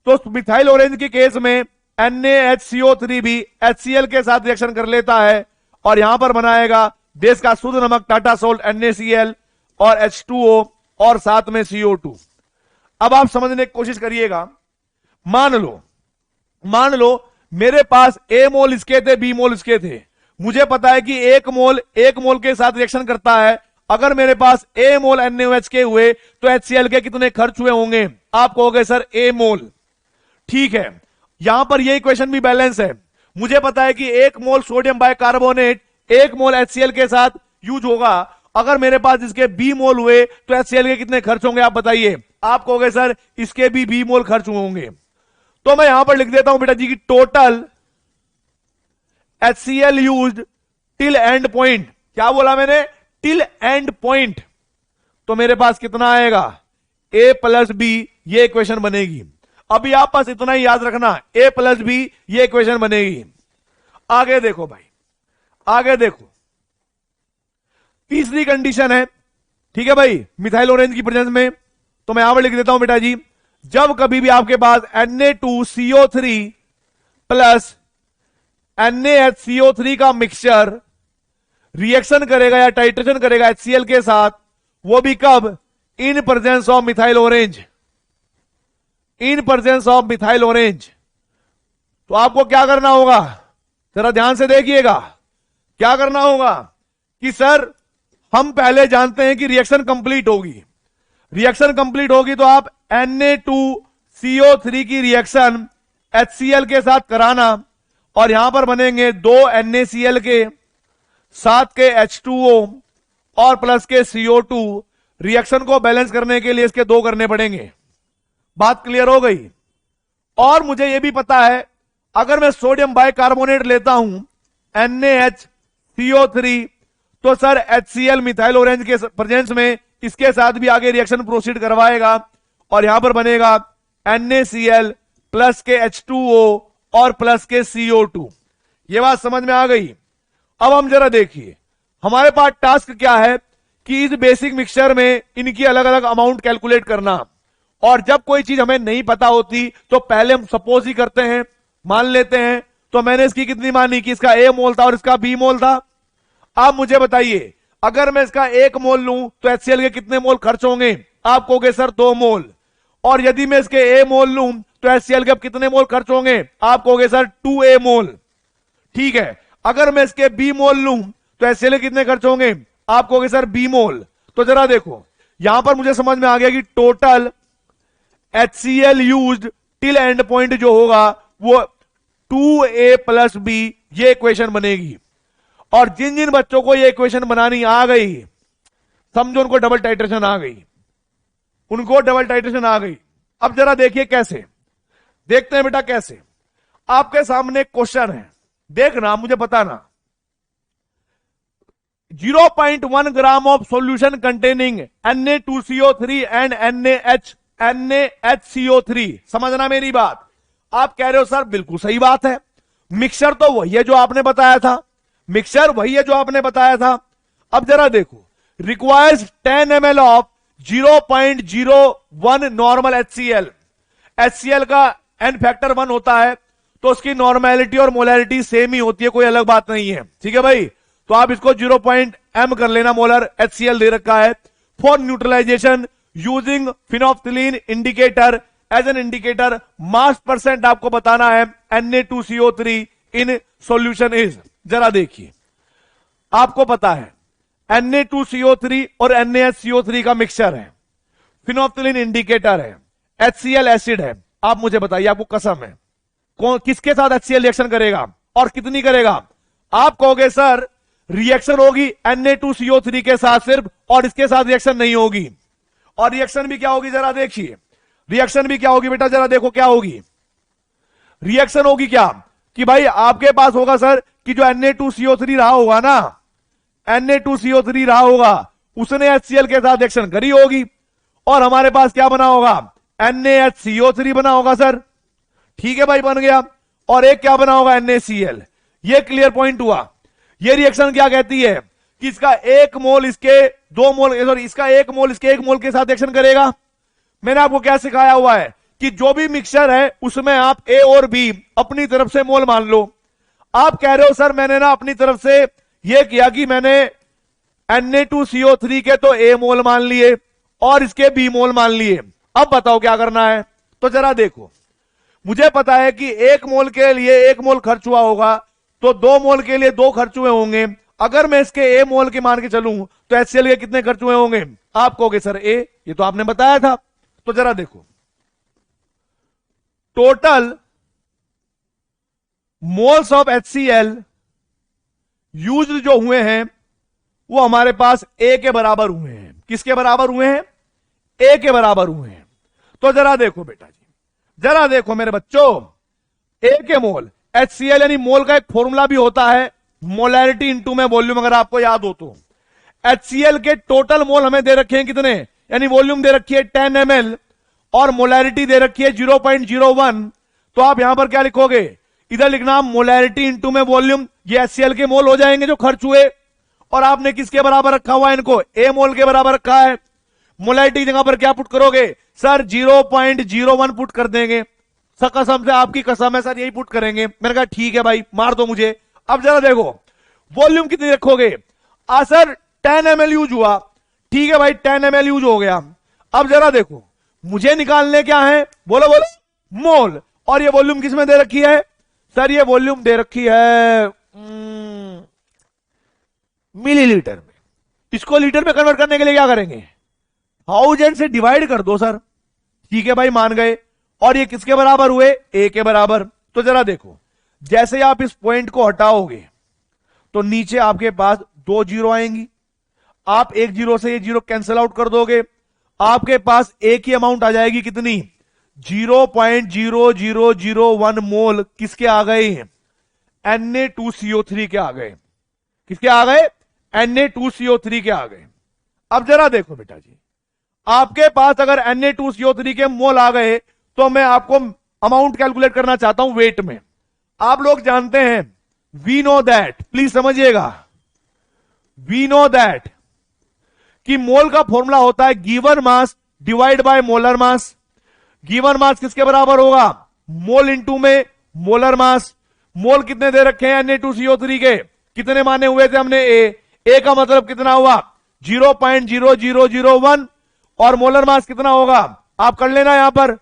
तो मिथाइल ऑरेंज के केस में NaHCO3 भी HCl के साथ रिएक्शन कर लेता है और यहां पर बनाएगा देश का शुद्ध नमक टाटा सोल्ट NaCl और H2O और साथ में CO2। अब आप समझने की कोशिश करिएगा। मान लो मेरे पास A मोल इसके थे, B मोल इसके थे। मुझे पता है कि 1 मोल के साथ रिएक्शन करता है। अगर मेरे पास A मोल NaOH के हुए तो HCl के कितने खर्च हुए होंगे? आप कहोगे सर A मोल। ठीक है, यहां पर ये इक्वेशन भी बैलेंस है। मुझे पता है कि 1 मोल सोडियम बाइकार्बोनेट 1 मोल HCl के साथ यूज होगा। अगर मेरे पास इसके B मोल हुए तो HCl के कितने खर्च होंगे? आप बताइए। आप कहोगे सर इसके भी B मोल खर्च होंगे। तो मैं यहां पर लिख देता हूं बेटा जी की total HCl used till and point. क्या बोला मैंने? Till and point. तो मेरे पास कितना आएगा? A plus B। ये इक्वेशन बनेगी। अभी आप पास इतना ही याद रखना, A प्लस B ये इक्वेशन बनेगी। आगे देखो भाई, आगे देखो, तीसरी कंडीशन है, ठीक है भाई, मिथाइल ऑरेंज की प्रेजेंस में। तो मैं यहां पर लिख देता हूं बेटा जी, जब कभी भी आपके पास Na2CO3 प्लस NaHCO3 का मिक्सचर रिएक्शन करेगा या टाइट्रेशन करेगा HCl के साथ, वो भी कब? इन presence of methyl orange, in presence of methyl orange. तो आपको क्या करना होगा, जरा ध्यान से देखिएगा, क्या करना होगा कि सर हम पहले जानते हैं कि रिएक्शन कंप्लीट होगी, रिएक्शन कंप्लीट होगी तो आप Na2CO3 की रिएक्शन HCl के साथ कराना, और यहां पर बनेंगे 2 NaCl के, 7 के H2O और प्लस के CO2। रिएक्शन को बैलेंस करने के लिए इसके 2 करने पड़ेंगे। बात क्लियर हो गई? और मुझे यह भी पता है, अगर मैं सोडियम बाइकार्बोनेट लेता हूं NaHCO3, तो सर HCl मिथाइल ऑरेंज के प्रेजेंस में इसके साथ भी आगे रिएक्शन प्रोसीड करवाएगा, और यहां पर बनेगा NaCl प्लस के H2O और प्लस के CO2। यह बात समझ में आ गई? अब हम जरा देखिए, हमारे पास टास्क क्या है कि इस बेसिक मिक्सचर में इनकी अलग अलग अमाउंट कैलकुलेट करना, और जब कोई चीज हमें नहीं पता होती तो पहले हम सपोज ही करते हैं, मान लेते हैं। तो मैंने इसकी कितनी मानी कि इसका A मोल था और इसका B मोल था। आप मुझे बताइए, अगर मैं इसका 1 मोल लूं तो HCl के कितने मोल खर्च होंगे? आप कहोगे सर 2 मोल। और यदि मैं इसके A मोल लूं तो HCl के अब कितने मोल खर्च होंगे? आप कहोगे सर 2A मोल। ठीक है, अगर मैं इसके B मोल लूं तो HCl के कितने खर्च होंगे? आप कहोगे सर B मोल। तो जरा देखो, यहां पर मुझे समझ में आ गया कि total HCl used till and point जो होगा वो 2A प्लस B, ये इक्वेशन बनेगी। और जिन जिन बच्चों को ये इक्वेशन बनानी आ गई, समझो उनको डबल टाइट्रेशन आ गई, उनको डबल टाइट्रेशन आ गई। अब जरा देखिए कैसे, देखते हैं बेटा कैसे। आपके सामने क्वेश्चन है, देखना मुझे बताना। 0.1 gram of solution containing Na2CO3 and NaHCO3। समझना मेरी बात। आप कह रहे हो सर बिल्कुल सही बात है, मिक्सचर तो वही है जो आपने बताया था, मिक्सचर वही है जो आपने बताया था। अब जरा देखो, requires 10 ml of 0.01 normal HCl। HCl का n फैक्टर 1 होता है, तो उसकी नॉर्मेलिटी और मोलैरिटी सेम ही होती है, कोई अलग बात नहीं है। ठीक है भाई, तो आप इसको 0.m कर लेना, मोलर HCl दे रखा है। For neutralization using phenolphthalein indicator as an indicator, mass percent आपको बताना है Na2CO3 इन सॉल्यूशन इज। जरा देखिए, आपको पता है Na2CO3 और NaHCO3 का मिक्सचर है, फिनोफ्थिलीन इंडिकेटर है, HCl एसिड है। आप मुझे बताइए, आपको कसम है, कौन किसके साथ HCl रिएक्शन करेगा और कितनी करेगा? आप कहोगे सर रिएक्शन होगी Na2CO3 के साथ सिर्फ, और इसके साथ रिएक्शन नहीं होगी। और रिएक्शन भी क्या होगी, जरा देखिए, रिएक्शन भी क्या होगी बेटा, जरा देखो क्या होगी। रिएक्शन होगी क्या कि भाई आपके पास होगा सर कि जो Na2CO3 रहा होगा ना, Na2CO3 रहा होगा, उसने HCl के साथ रिएक्शन करी होगी, और हमारे पास क्या बना होगा? NaHCO3 बना होगा सर। ठीक है भाई, बन गया। और एक क्या बना होगा? NaCl। ये क्लियर पॉइंट हुआ। ये रिएक्शन क्या कहती है कि इसका 1 मोल इसके 2 मोल, सॉरी इसका 1 मोल इसके 1 मोल के साथ रिएक्शन करेगा। मैंने आपको क्या सिखाया हुआ है कि जो भी मिक्सचर है उसमें आप A और B अपनी तरफ से मोल मान लो। आप कह रहे हो सर मैंने ना अपनी तरफ से यह किया कि मैंने Na2CO3 के तो A मोल मान लिए और इसके B मोल मान लिए। अब बताओ क्या करना है? तो जरा देखो, मुझे पता है कि 1 मोल के लिए 1 मोल खर्च हुआ होगा, तो 2 मोल के लिए 2 खर्च हुए होंगे। अगर मैं इसके A मोल के मान के चलूं तो HCl के कितने खर्च हुए होंगे? आप कहोगे सर A, ये तो आपने बताया था। तो जरा देखो, total moles of HCl used जो हुए हैं वो हमारे पास A के बराबर हुए हैं। किसके बराबर हुए हैं? A के बराबर हुए हैं। तो जरा देखो बेटा जी, जरा देखो मेरे बच्चों, A के मोल, HCl यानी मोल का एक फॉर्मूला भी होता है, मोलैरिटी इंटू में वॉल्यूम, अगर आपको याद हो तो। HCl के टोटल मोल हमें दे रखे हैं कितने, यानी वॉल्यूम दे रखी है 10 ml और मोलैरिटी दे रखी है 0.01। तो आप यहां पर क्या लिखोगे? इधर लिखना मोलैरिटी इंटू में वॉल्यूम, ये HCl के मोल हो जाएंगे जो खर्च हुए, और आपने किसके बराबर रखा हुआ है इनको? A मोल के बराबर रखा है। मोलैरिटी की जगह पर क्या पुट करोगे सर? 0.01 पुट कर देंगे। कसम से आपकी कसम है सर, यही पुट करेंगे। मैंने कहा ठीक है भाई, मार दो मुझे। अब जरा देखो वॉल्यूम कितनी रखोगे? सर 10 ml यूज हुआ, ठीक है भाई 10 ml यूज हो गया। अब जरा देखो मुझे निकालने क्या है, बोलो बोलो, मोल। और ये वॉल्यूम किसमें दे रखी है सर? ये वॉल्यूम दे रखी है मिलीलीटर में। इसको लीटर में कन्वर्ट करने के लिए क्या करेंगे? 1000 से डिवाइड कर दो सर। ठीक है भाई, मान गए। और ये किसके बराबर हुए? ए के बराबर। तो जरा देखो, जैसे आप इस पॉइंट को हटाओगे तो नीचे आपके पास 2 जीरो आएंगी। आप एक जीरो से ये जीरो कैंसिल आउट कर दोगे, आपके पास एक ही अमाउंट आ जाएगी। कितनी? 0.0001 मोल किसके आ गए? Na2CO3 के आ गए। किसके आ गए? Na2CO3 के आ गए। अब जरा देखो बेटा जी, आपके पास अगर Na2CO3 के मोल आ गए तो मैं आपको अमाउंट कैलकुलेट करना चाहता हूं वेट में। आप लोग जानते हैं, वी नो दैट, प्लीज समझिएगा, वी नो दैट कि मोल का फॉर्मूला होता है given mass divide by molar mass. Given mass किसके बराबर होगा? मोल इंटू में मोलर मास। मोल कितने दे रखे हैं Na2CO3 के? कितने माने हुए थे हमने? ए का मतलब कितना हुआ? 0.0001। और मोलर मास कितना होगा? आप कर लेना यहां पर,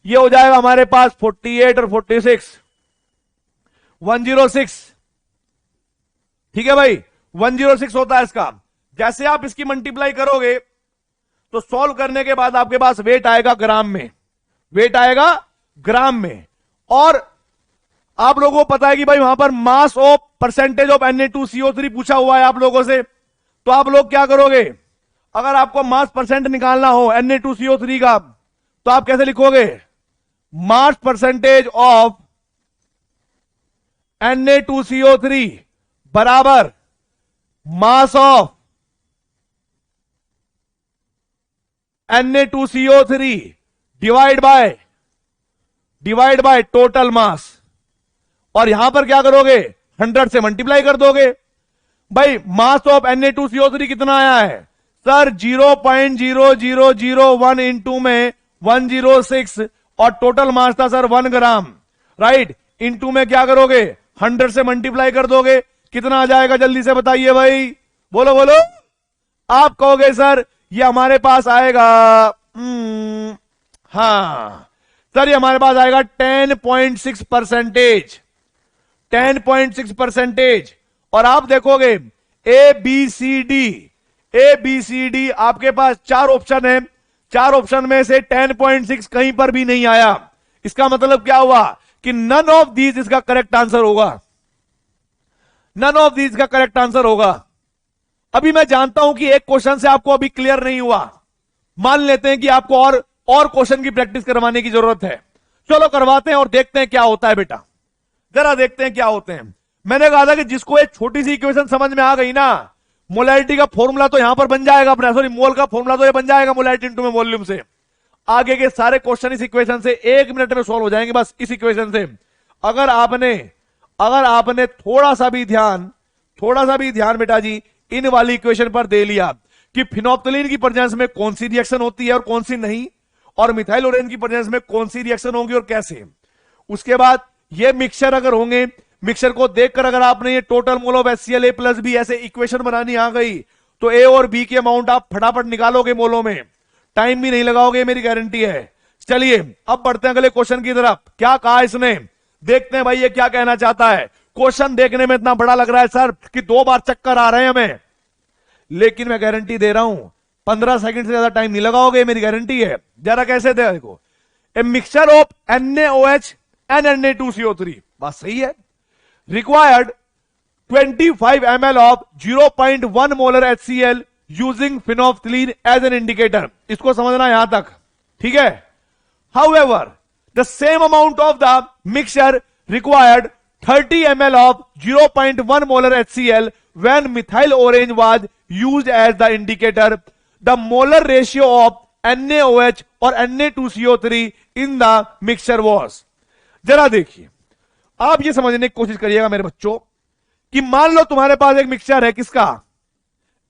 ये हो जाएगा हमारे पास 48 और 46, 106। ठीक है भाई, 106 होता है इसका। जैसे आप इसकी मल्टीप्लाई करोगे तो सॉल्व करने के बाद आपके पास वेट आएगा ग्राम में। वेट आएगा ग्राम में। और आप लोगों को पता है कि भाई वहां पर mass of percentage of Na2CO3 पूछा हुआ है आप लोगों से। तो आप लोग क्या करोगे? अगर आपको मास परसेंट निकालना हो Na2CO3 का तो आप कैसे लिखोगे? मास परसेंटेज ऑफ Na2CO3 बराबर mass of Na2CO3 divide by total mass. और यहां पर क्या करोगे? 100 से मल्टीप्लाई कर दोगे। भाई मास ऑफ Na2CO3 कितना आया है सर? 0.0001 इंटू में 106 और टोटल मास था सर 1 ग्राम, राइट। इंटू में क्या करोगे? 100 से मल्टीप्लाई कर दोगे। कितना आ जाएगा जल्दी से बताइए भाई, बोलो बोलो। आप कहोगे सर ये हमारे पास आएगा हाँ सर ये हमारे पास आएगा 10.6%। 10.6%। और आप देखोगे ए बी सी डी आपके पास 4 ऑप्शन है। 4 ऑप्शन में से 10.6 कहीं पर भी नहीं आया। इसका मतलब क्या हुआ कि नन ऑफ दीज इसका करेक्ट आंसर होगा। नन ऑफ दीज का करेक्ट आंसर होगा। अभी मैं जानता हूं कि एक क्वेश्चन से आपको अभी क्लियर नहीं हुआ। मान लेते हैं कि आपको और क्वेश्चन की प्रैक्टिस करवाने की जरूरत है। चलो करवाते हैं और देखते हैं क्या होता है बेटा। जरा देखते हैं क्या होते हैं। मैंने कहा था कि जिसको एक छोटी सी इक्वेशन समझ में आ गई ना, मोलैरिटी का फॉर्मूला तो यहां पर बन जाएगा अपना, सॉरी मोल का फॉर्मूला तो ये बन जाएगा मोलैरिटी इनटू में वॉल्यूम से। आगे के सारे क्वेश्चन इस इक्वेशन से 1 मिनट में सॉल्व हो जाएंगे, बस इस इक्वेशन से। अगर आपने थोड़ा सा भी ध्यान बेटा जी इन वाली इक्वेशन पर दे लिया कि फिनोप्थलीन की प्रेजेंस में कौन सी रिएक्शन होती है और कौन सी नहीं, और मिथाइल ओरेन की प्रेजेंस में कौन सी रिएक्शन होगी और कैसे, उसके बाद ये मिक्सचर अगर होंगे, मिक्सचर को देखकर अगर आपने ये total mole of HCl A plus B ऐसे इक्वेशन बनानी आ गई तो ए और बी के अमाउंट आप फटाफट निकालोगे मोलों में, टाइम भी नहीं लगाओगे, मेरी गारंटी है। चलिए अब बढ़ते हैं अगले क्वेश्चन की तरफ। क्या कहा इसने, देखते हैं भाई ये क्या कहना चाहता है। क्वेश्चन देखने में इतना बड़ा लग रहा है सर कि 2 बार चक्कर आ रहे हैं हमें, लेकिन मैं गारंटी दे रहा हूं 15 सेकंड से ज्यादा टाइम नहीं लगाओगे, मेरी गारंटी है। जरा कैसे थे देखो, a mixture of NaOH and Na2CO3, बात सही है। Required 25 ml of 0.1 molar HCl using phenolphthalein as an indicator. इसको समझना यहां तक, ठीक है। However the same amount of the mixture required 30 ml of 0.1 molar HCl when methyl orange was used as the indicator. The molar ratio of NaOH और Na2CO3 in the mixture was. जरा देखिए, आप ये समझने की कोशिश करिएगा मेरे बच्चों कि मान लो तुम्हारे पास एक मिक्सचर है किसका,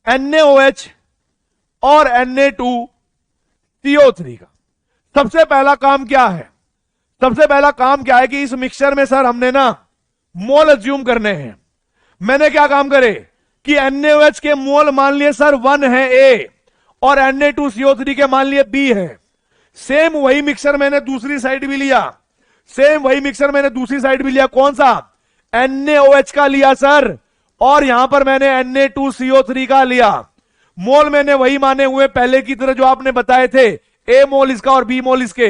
NaOH और Na2 CO3 का। सबसे पहला काम क्या है? सबसे पहला काम क्या है कि इस मिक्सचर में सर हमने ना मोल अज्यूम करने हैं। मैंने क्या काम करे कि NaOH के मोल मान लिए सर 1 है A और Na2CO3 के मान लिए B है। सेम वही मिक्सचर मैंने दूसरी साइड भी लिया, सेम वही मिक्सचर मैंने दूसरी साइड भी लिया। कौन सा? NaOH का लिया सर, और यहां पर मैंने Na2CO3 का लिया। मोल मैंने वही माने हुए पहले की तरह जो आपने बताए थे, A मोल इसका और B मोल इसके।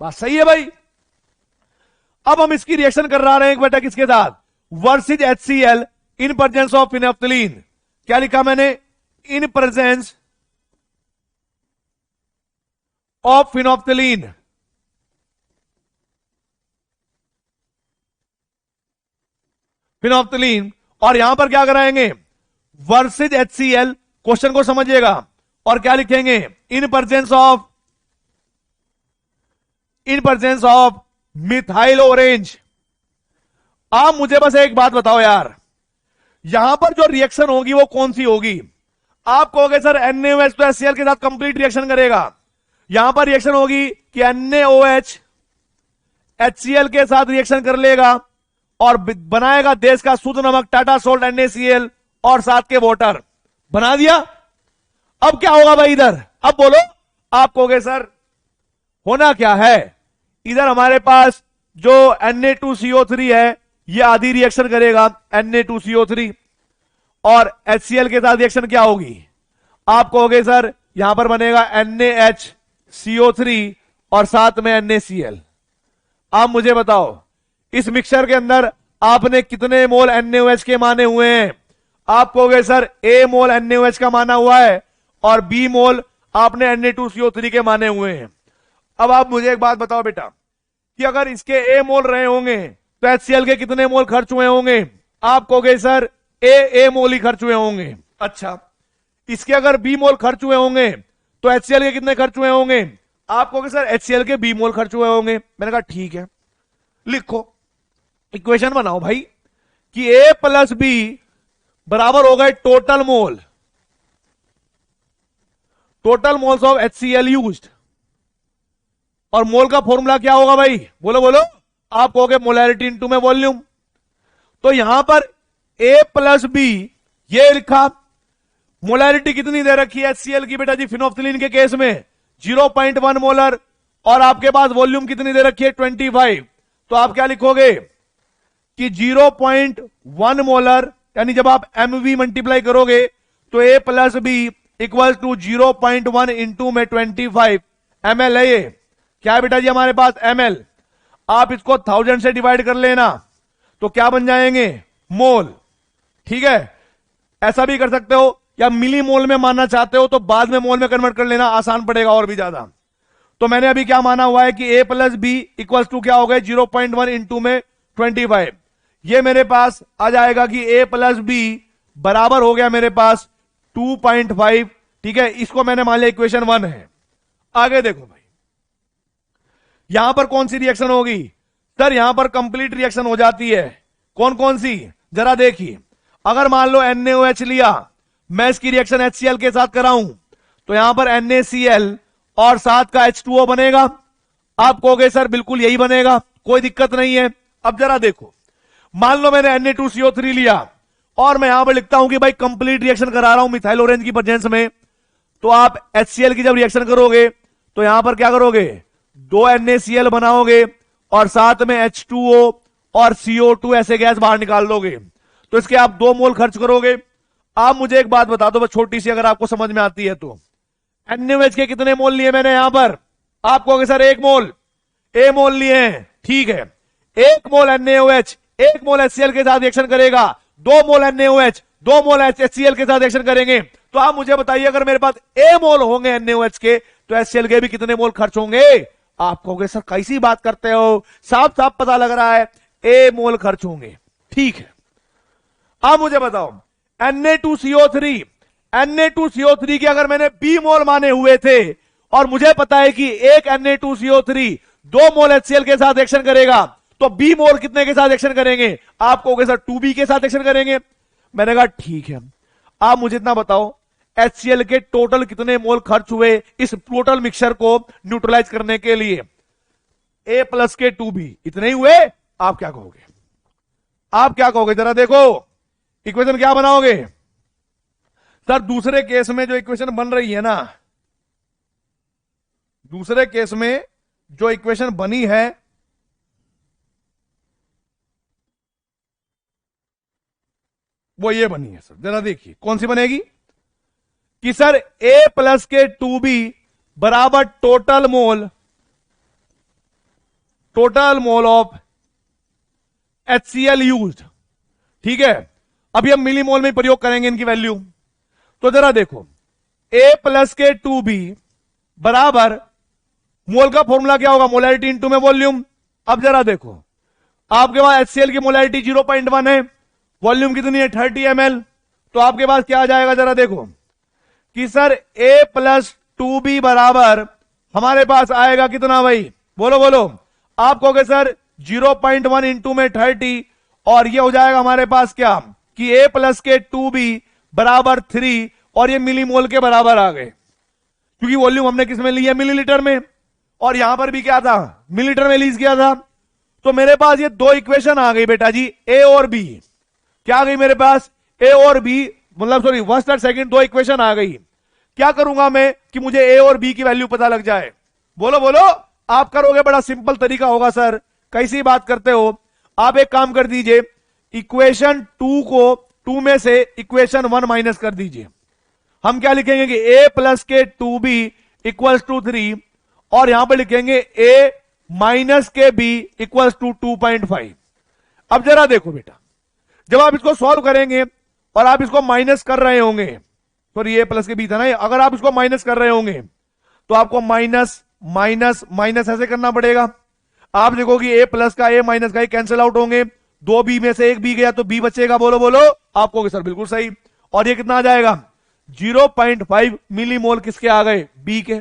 बात सही है भाई। अब हम इसकी रिएक्शन कर रहे हैं एक बेटा किसके साथ? Versus HCl in presence of phenolphthalein. क्या लिखा मैंने? In presence of phenolphthalein. Phenolphthalein, और यहां पर क्या कराएंगे? Versus HCl। क्वेश्चन को समझिएगा, और क्या लिखेंगे? इन प्रेजेंस ऑफ मिथाइल ऑरेंज। आप मुझे बस एक बात बताओ यार, यहां पर जो रिएक्शन होगी वो कौन सी होगी? आप कहोगे सर NaOH तो HCl के साथ कंप्लीट रिएक्शन करेगा। यहां पर रिएक्शन होगी कि NaOH HCl के साथ रिएक्शन कर लेगा और बनाएगा देश का शुद्ध नमक टाटा सोल्ट NaCl और साथ के वाटर। बना दिया। अब क्या होगा भाई इधर? अब बोलो। आप कहोगे सर होना क्या है, इधर हमारे पास जो Na2CO3 है ये आधी रिएक्शन करेगा Na2CO3 और HCl के साथ रिएक्शन क्या होगी? आप कहोगे सर यहां पर बनेगा NaHCO3 और साथ में NaCl। आप मुझे बताओ इस मिक्सचर के अंदर आपने कितने मोल NaOH के माने हुए हैं? आप कहोगे सर A मोल NaOH का माना हुआ है और B मोल आपने Na2CO3 के माने हुए हैं। अब आप मुझे एक बात बताओ बेटा कि अगर इसके A मोल रहे होंगे तो HCl के कितने मोल खर्च हुए होंगे? आप कहोगे सर A मोल ही खर्च हुए होंगे। अच्छा, इसके अगर B मोल खर्च हुए होंगे तो HCl के कितने खर्च हुए होंगे? आप कहोगे सर HCl के B मोल खर्च हुए होंगे। मैंने कहा ठीक है, लिखो, इक्वेशन बनाओ भाई कि A प्लस B बराबर हो गए total moles of HCl used. और मोल का फॉर्मूला क्या होगा भाई? बोलो बोलो। आप कहोगे मोलैरिटी इनटू में वॉल्यूम। तो यहां पर A प्लस B ये लिखा। मोलैरिटी कितनी दे रखी है HCl की बेटा जी? फिनोप्थिलीन के केस में 0.1 मोलर, और आपके पास वॉल्यूम कितनी दे रखी है? 25। तो आप क्या लिखोगे कि 0.1 मोलर, यानी जब आप MV मल्टीप्लाई करोगे तो A plus B equal to 0.1 into में 25 ml है। ये क्या है बेटा जी हमारे पास? ml। आप इसको 1000 से डिवाइड कर लेना तो क्या बन जाएंगे? मोल। ठीक है, ऐसा भी कर सकते हो, या मिली मोल में मानना चाहते हो तो बाद में मोल में कन्वर्ट कर लेना, आसान पड़ेगा और भी ज्यादा। तो मैंने अभी क्या माना हुआ है कि A plus B equal to क्या हो गए? 0.1 इंटू में 25। ये मेरे पास आ जाएगा कि A प्लस B बराबर हो गया मेरे पास 2.5। ठीक है, इसको मैंने मान लिया इक्वेशन 1 है। आगे देखो भाई, यहां पर कौन सी रिएक्शन होगी? सर यहां पर कंप्लीट रिएक्शन हो जाती है। कौन कौन सी? जरा देखिए, अगर मान लो NaOH लिया, मैं इसकी रिएक्शन HCl के साथ कराऊं तो यहां पर NaCl और साथ का H2O बनेगा। आप कहोगे सर बिल्कुल यही बनेगा, कोई दिक्कत नहीं है। अब जरा देखो, मान लो मैंने Na2CO3 लिया और मैं यहां पर लिखता हूं कि भाई कंप्लीट रिएक्शन करा रहा हूं मिथाइल ऑरेंज की प्रेजेंस में। तो आप HCl की जब रिएक्शन करोगे तो यहां पर क्या करोगे? 2 NaCl बनाओगे और साथ में H2O और CO2 ऐसे गैस बाहर निकाल दोगे। तो इसके आप 2 मोल खर्च करोगे। आप मुझे एक बात बता दो बस छोटी सी, अगर आपको समझ में आती है तो। NaOH के कितने मोल लिए मैंने यहां पर? आप कहोगे सर 1 मोल। A मोल लिए हैं, ठीक है। 1 मोल NaOH 1 मोल HCl के साथ रिएक्शन करेगा, 2 मोल NaOH 2 मोल HCl के साथ रिएक्शन करेंगे। तो आप मुझे बताइए अगर मेरे पास A मोल होंगे NaOH के तो HCl के भी कितने मोल खर्च होंगे? आप कहोगे सर कैसी बात करते हो, साफ साफ पता लग रहा है A मोल खर्च होंगे। ठीक है, आप मुझे बताओ Na2CO3 के अगर मैंने B मोल माने हुए थे और मुझे पता है कि एक Na2CO3 2 मोल HCl के साथ रिएक्शन करेगा, तो B मोल कितने के साथ रिएक्शन करेंगे? आप कहोगे सर 2B के साथ रिएक्शन करेंगे। मैंने कहा ठीक है। आप मुझे इतना बताओ HCl के टोटल कितने मोल खर्च हुए इस टोटल मिक्सचर को न्यूट्रलाइज करने के लिए? A प्लस के 2B इतने ही हुए। आप क्या कहोगे? आप क्या कहोगे जरा देखो, इक्वेशन क्या बनाओगे? सर दूसरे केस में जो इक्वेशन बन रही है ना, दूसरे केस में जो इक्वेशन बनी है वो ये बनी है सर, जरा देखिए कौन सी बनेगी कि सर A प्लस के 2B बराबर total mole of HCl used. ठीक है, अभी हम मिली मोल में प्रयोग करेंगे इनकी वैल्यू। तो जरा देखो A प्लस के 2B बराबर मोल का फॉर्मूला क्या होगा? मोलैरिटी इंटू में वॉल्यूम। अब जरा देखो आपके पास HCl की मोलैरिटी 0.1 है, वॉल्यूम कितनी है 30 ml, तो आपके पास क्या आ जाएगा? जरा देखो कि सर A प्लस 2B बराबर हमारे पास आएगा कितना भाई? बोलो बोलो। आप कहोगे सर 0.1 इंटू में 30, और ये हो जाएगा हमारे पास क्या कि A प्लस के 2B बराबर 3, और ये मिलीमोल के बराबर आ गए, क्योंकि वॉल्यूम हमने किस में लिया? मिलीलीटर में, और यहां पर भी क्या था? मिलीलीटर में लीज किया था। तो मेरे पास ये दो इक्वेशन आ गई बेटा जी, A और B। क्या आ गई मेरे पास? A और B, मतलब सॉरी फर्स्ट और सेकंड दो इक्वेशन आ गई। क्या करूंगा मैं कि मुझे A और B की वैल्यू पता लग जाए? बोलो बोलो। आप करोगे, बड़ा सिंपल तरीका होगा सर। कैसी बात करते हो? आप एक काम कर दीजिए, इक्वेशन 2 को 2 में से इक्वेशन 1 माइनस कर दीजिए। हम क्या लिखेंगे कि A प्लस के 2B इक्वल्स टू 3, और यहां पर लिखेंगे A माइनस के B इक्वल्स टू 2.5। अब जरा देखो बेटा, जब आप इसको सॉल्व करेंगे और आप इसको माइनस कर रहे होंगे, सॉरी A प्लस के B था ना, अगर आप इसको माइनस कर रहे होंगे तो आपको माइनस माइनस माइनस ऐसे करना पड़ेगा। आप देखोगे A प्लस का A माइनस का ही कैंसिल आउट होंगे, 2 B में से एक B गया तो B बचेगा। बोलो बोलो। आप कहोगे सर बिल्कुल सही। और ये कितना आ जाएगा? 0.5 मिलीमोल किसके आ गए? B के।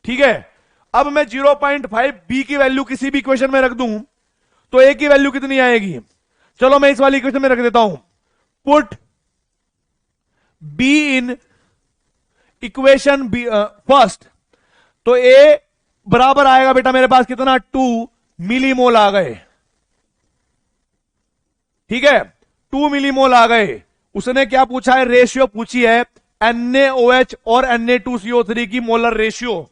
ठीक है, अब मैं 0.5 B की वैल्यू किसी भी इक्वेशन में रख दूं तो A की वैल्यू कितनी आएगी? चलो मैं इस वाली इक्वेशन में रख देता हूं, put B in equation first. तो A बराबर आएगा बेटा मेरे पास कितना? 2 मिलीमोल आ गए। ठीक है, 2 मिलीमोल आ गए। उसने क्या पूछा है? रेशियो पूछी है, NaOH और Na2CO3 की मोलर रेशियो।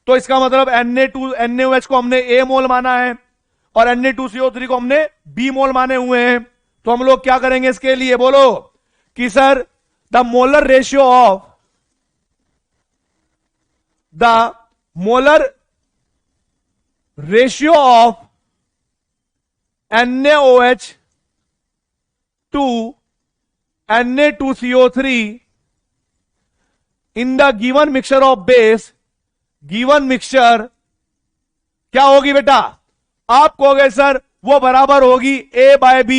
तो इसका मतलब NaOH को हमने A मोल माना है और Na2CO3 को हमने B मोल माने हुए हैं। तो हम लोग क्या करेंगे इसके लिए? बोलो कि sir the molar ratio of NaOH to Na2CO3 in the given mixture of base, given mixture क्या होगी बेटा? आप कहोगे सर वो बराबर होगी A बाय B,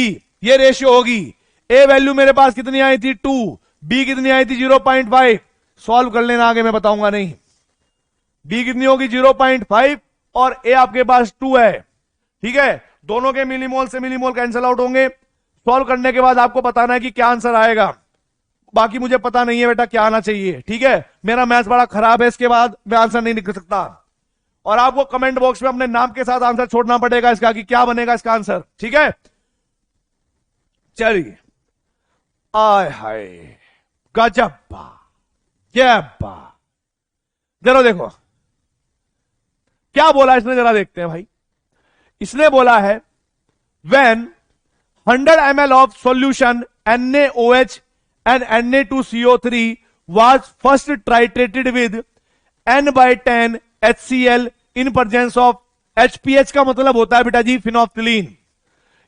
ये रेशियो होगी। A वैल्यू मेरे पास कितनी आई थी? 2, B कितनी आई थी? 0.5। सॉल्व कर लेना, आगे मैं बताऊंगा नहीं। B कितनी होगी? 0.5, और A आपके पास 2 है। ठीक है, दोनों के मिलीमोल से मिलीमोल कैंसिल आउट होंगे। सॉल्व करने के बाद आपको बताना है कि क्या आंसर आएगा। बाकी मुझे पता नहीं है बेटा क्या आना चाहिए। ठीक है, मेरा मैथ्स बड़ा खराब है, इसके बाद मैं आंसर नहीं निकल सकता। और आपको कमेंट बॉक्स में अपने नाम के साथ आंसर छोड़ना पड़ेगा इसका कि क्या बनेगा इसका आंसर। ठीक है, चलिए। आय हाय गजब्बा, जब्बा। जरा देखो क्या बोला इसने, जरा देखते हैं भाई। इसने बोला है when 100 ml of solution NaOH and Na2CO3 was first titrated with N/10 HCl in presence of HPH का मतलब होता है बेटा जी फिनोफ्थिलीन।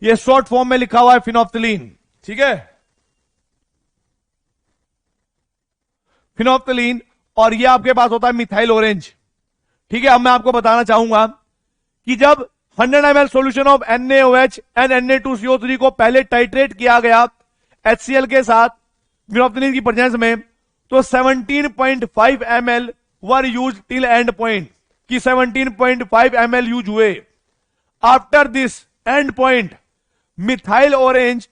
ये शॉर्ट फॉर्म में लिखा हुआ है फिनोफ्थिलीन। ठीक है, फिनोफ्थिलीन, और ये आपके पास होता है मिथाइल ऑरेंज। ठीक है, अब मैं आपको बताना चाहूंगा कि जब 100 ml solution of NaOH and Na2CO3 को पहले टाइट्रेट किया गया HCl के साथ फिनोफ्थिलीन की प्रेजेंस में, तो 17.5 ml were use till and point, कि 17.5 ml यूज हुए। After this and point methyl orange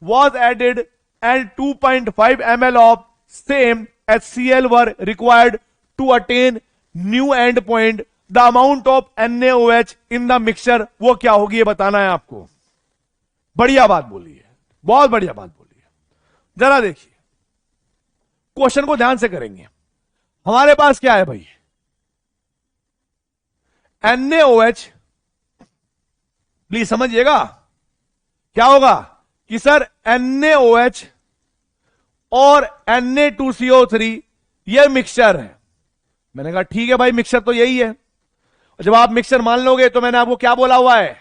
was added and 2.5 ml of same HCl were required to attain new end point, the amount of NaOH in the mixture, वो क्या होगी ये बताना है आपको। बढ़िया बात बोली है, बहुत बढ़िया बात बोली है। जरा देखिए क्वेश्चन को ध्यान से करेंगे। हमारे पास क्या है भाई, NaOH, प्लीज समझिएगा क्या होगा कि सर NaOH और Na2CO3 ये मिक्सचर है। मैंने कहा ठीक है भाई, मिक्सचर तो यही है। जब आप मिक्सचर मान लोगे तो मैंने आपको क्या बोला हुआ है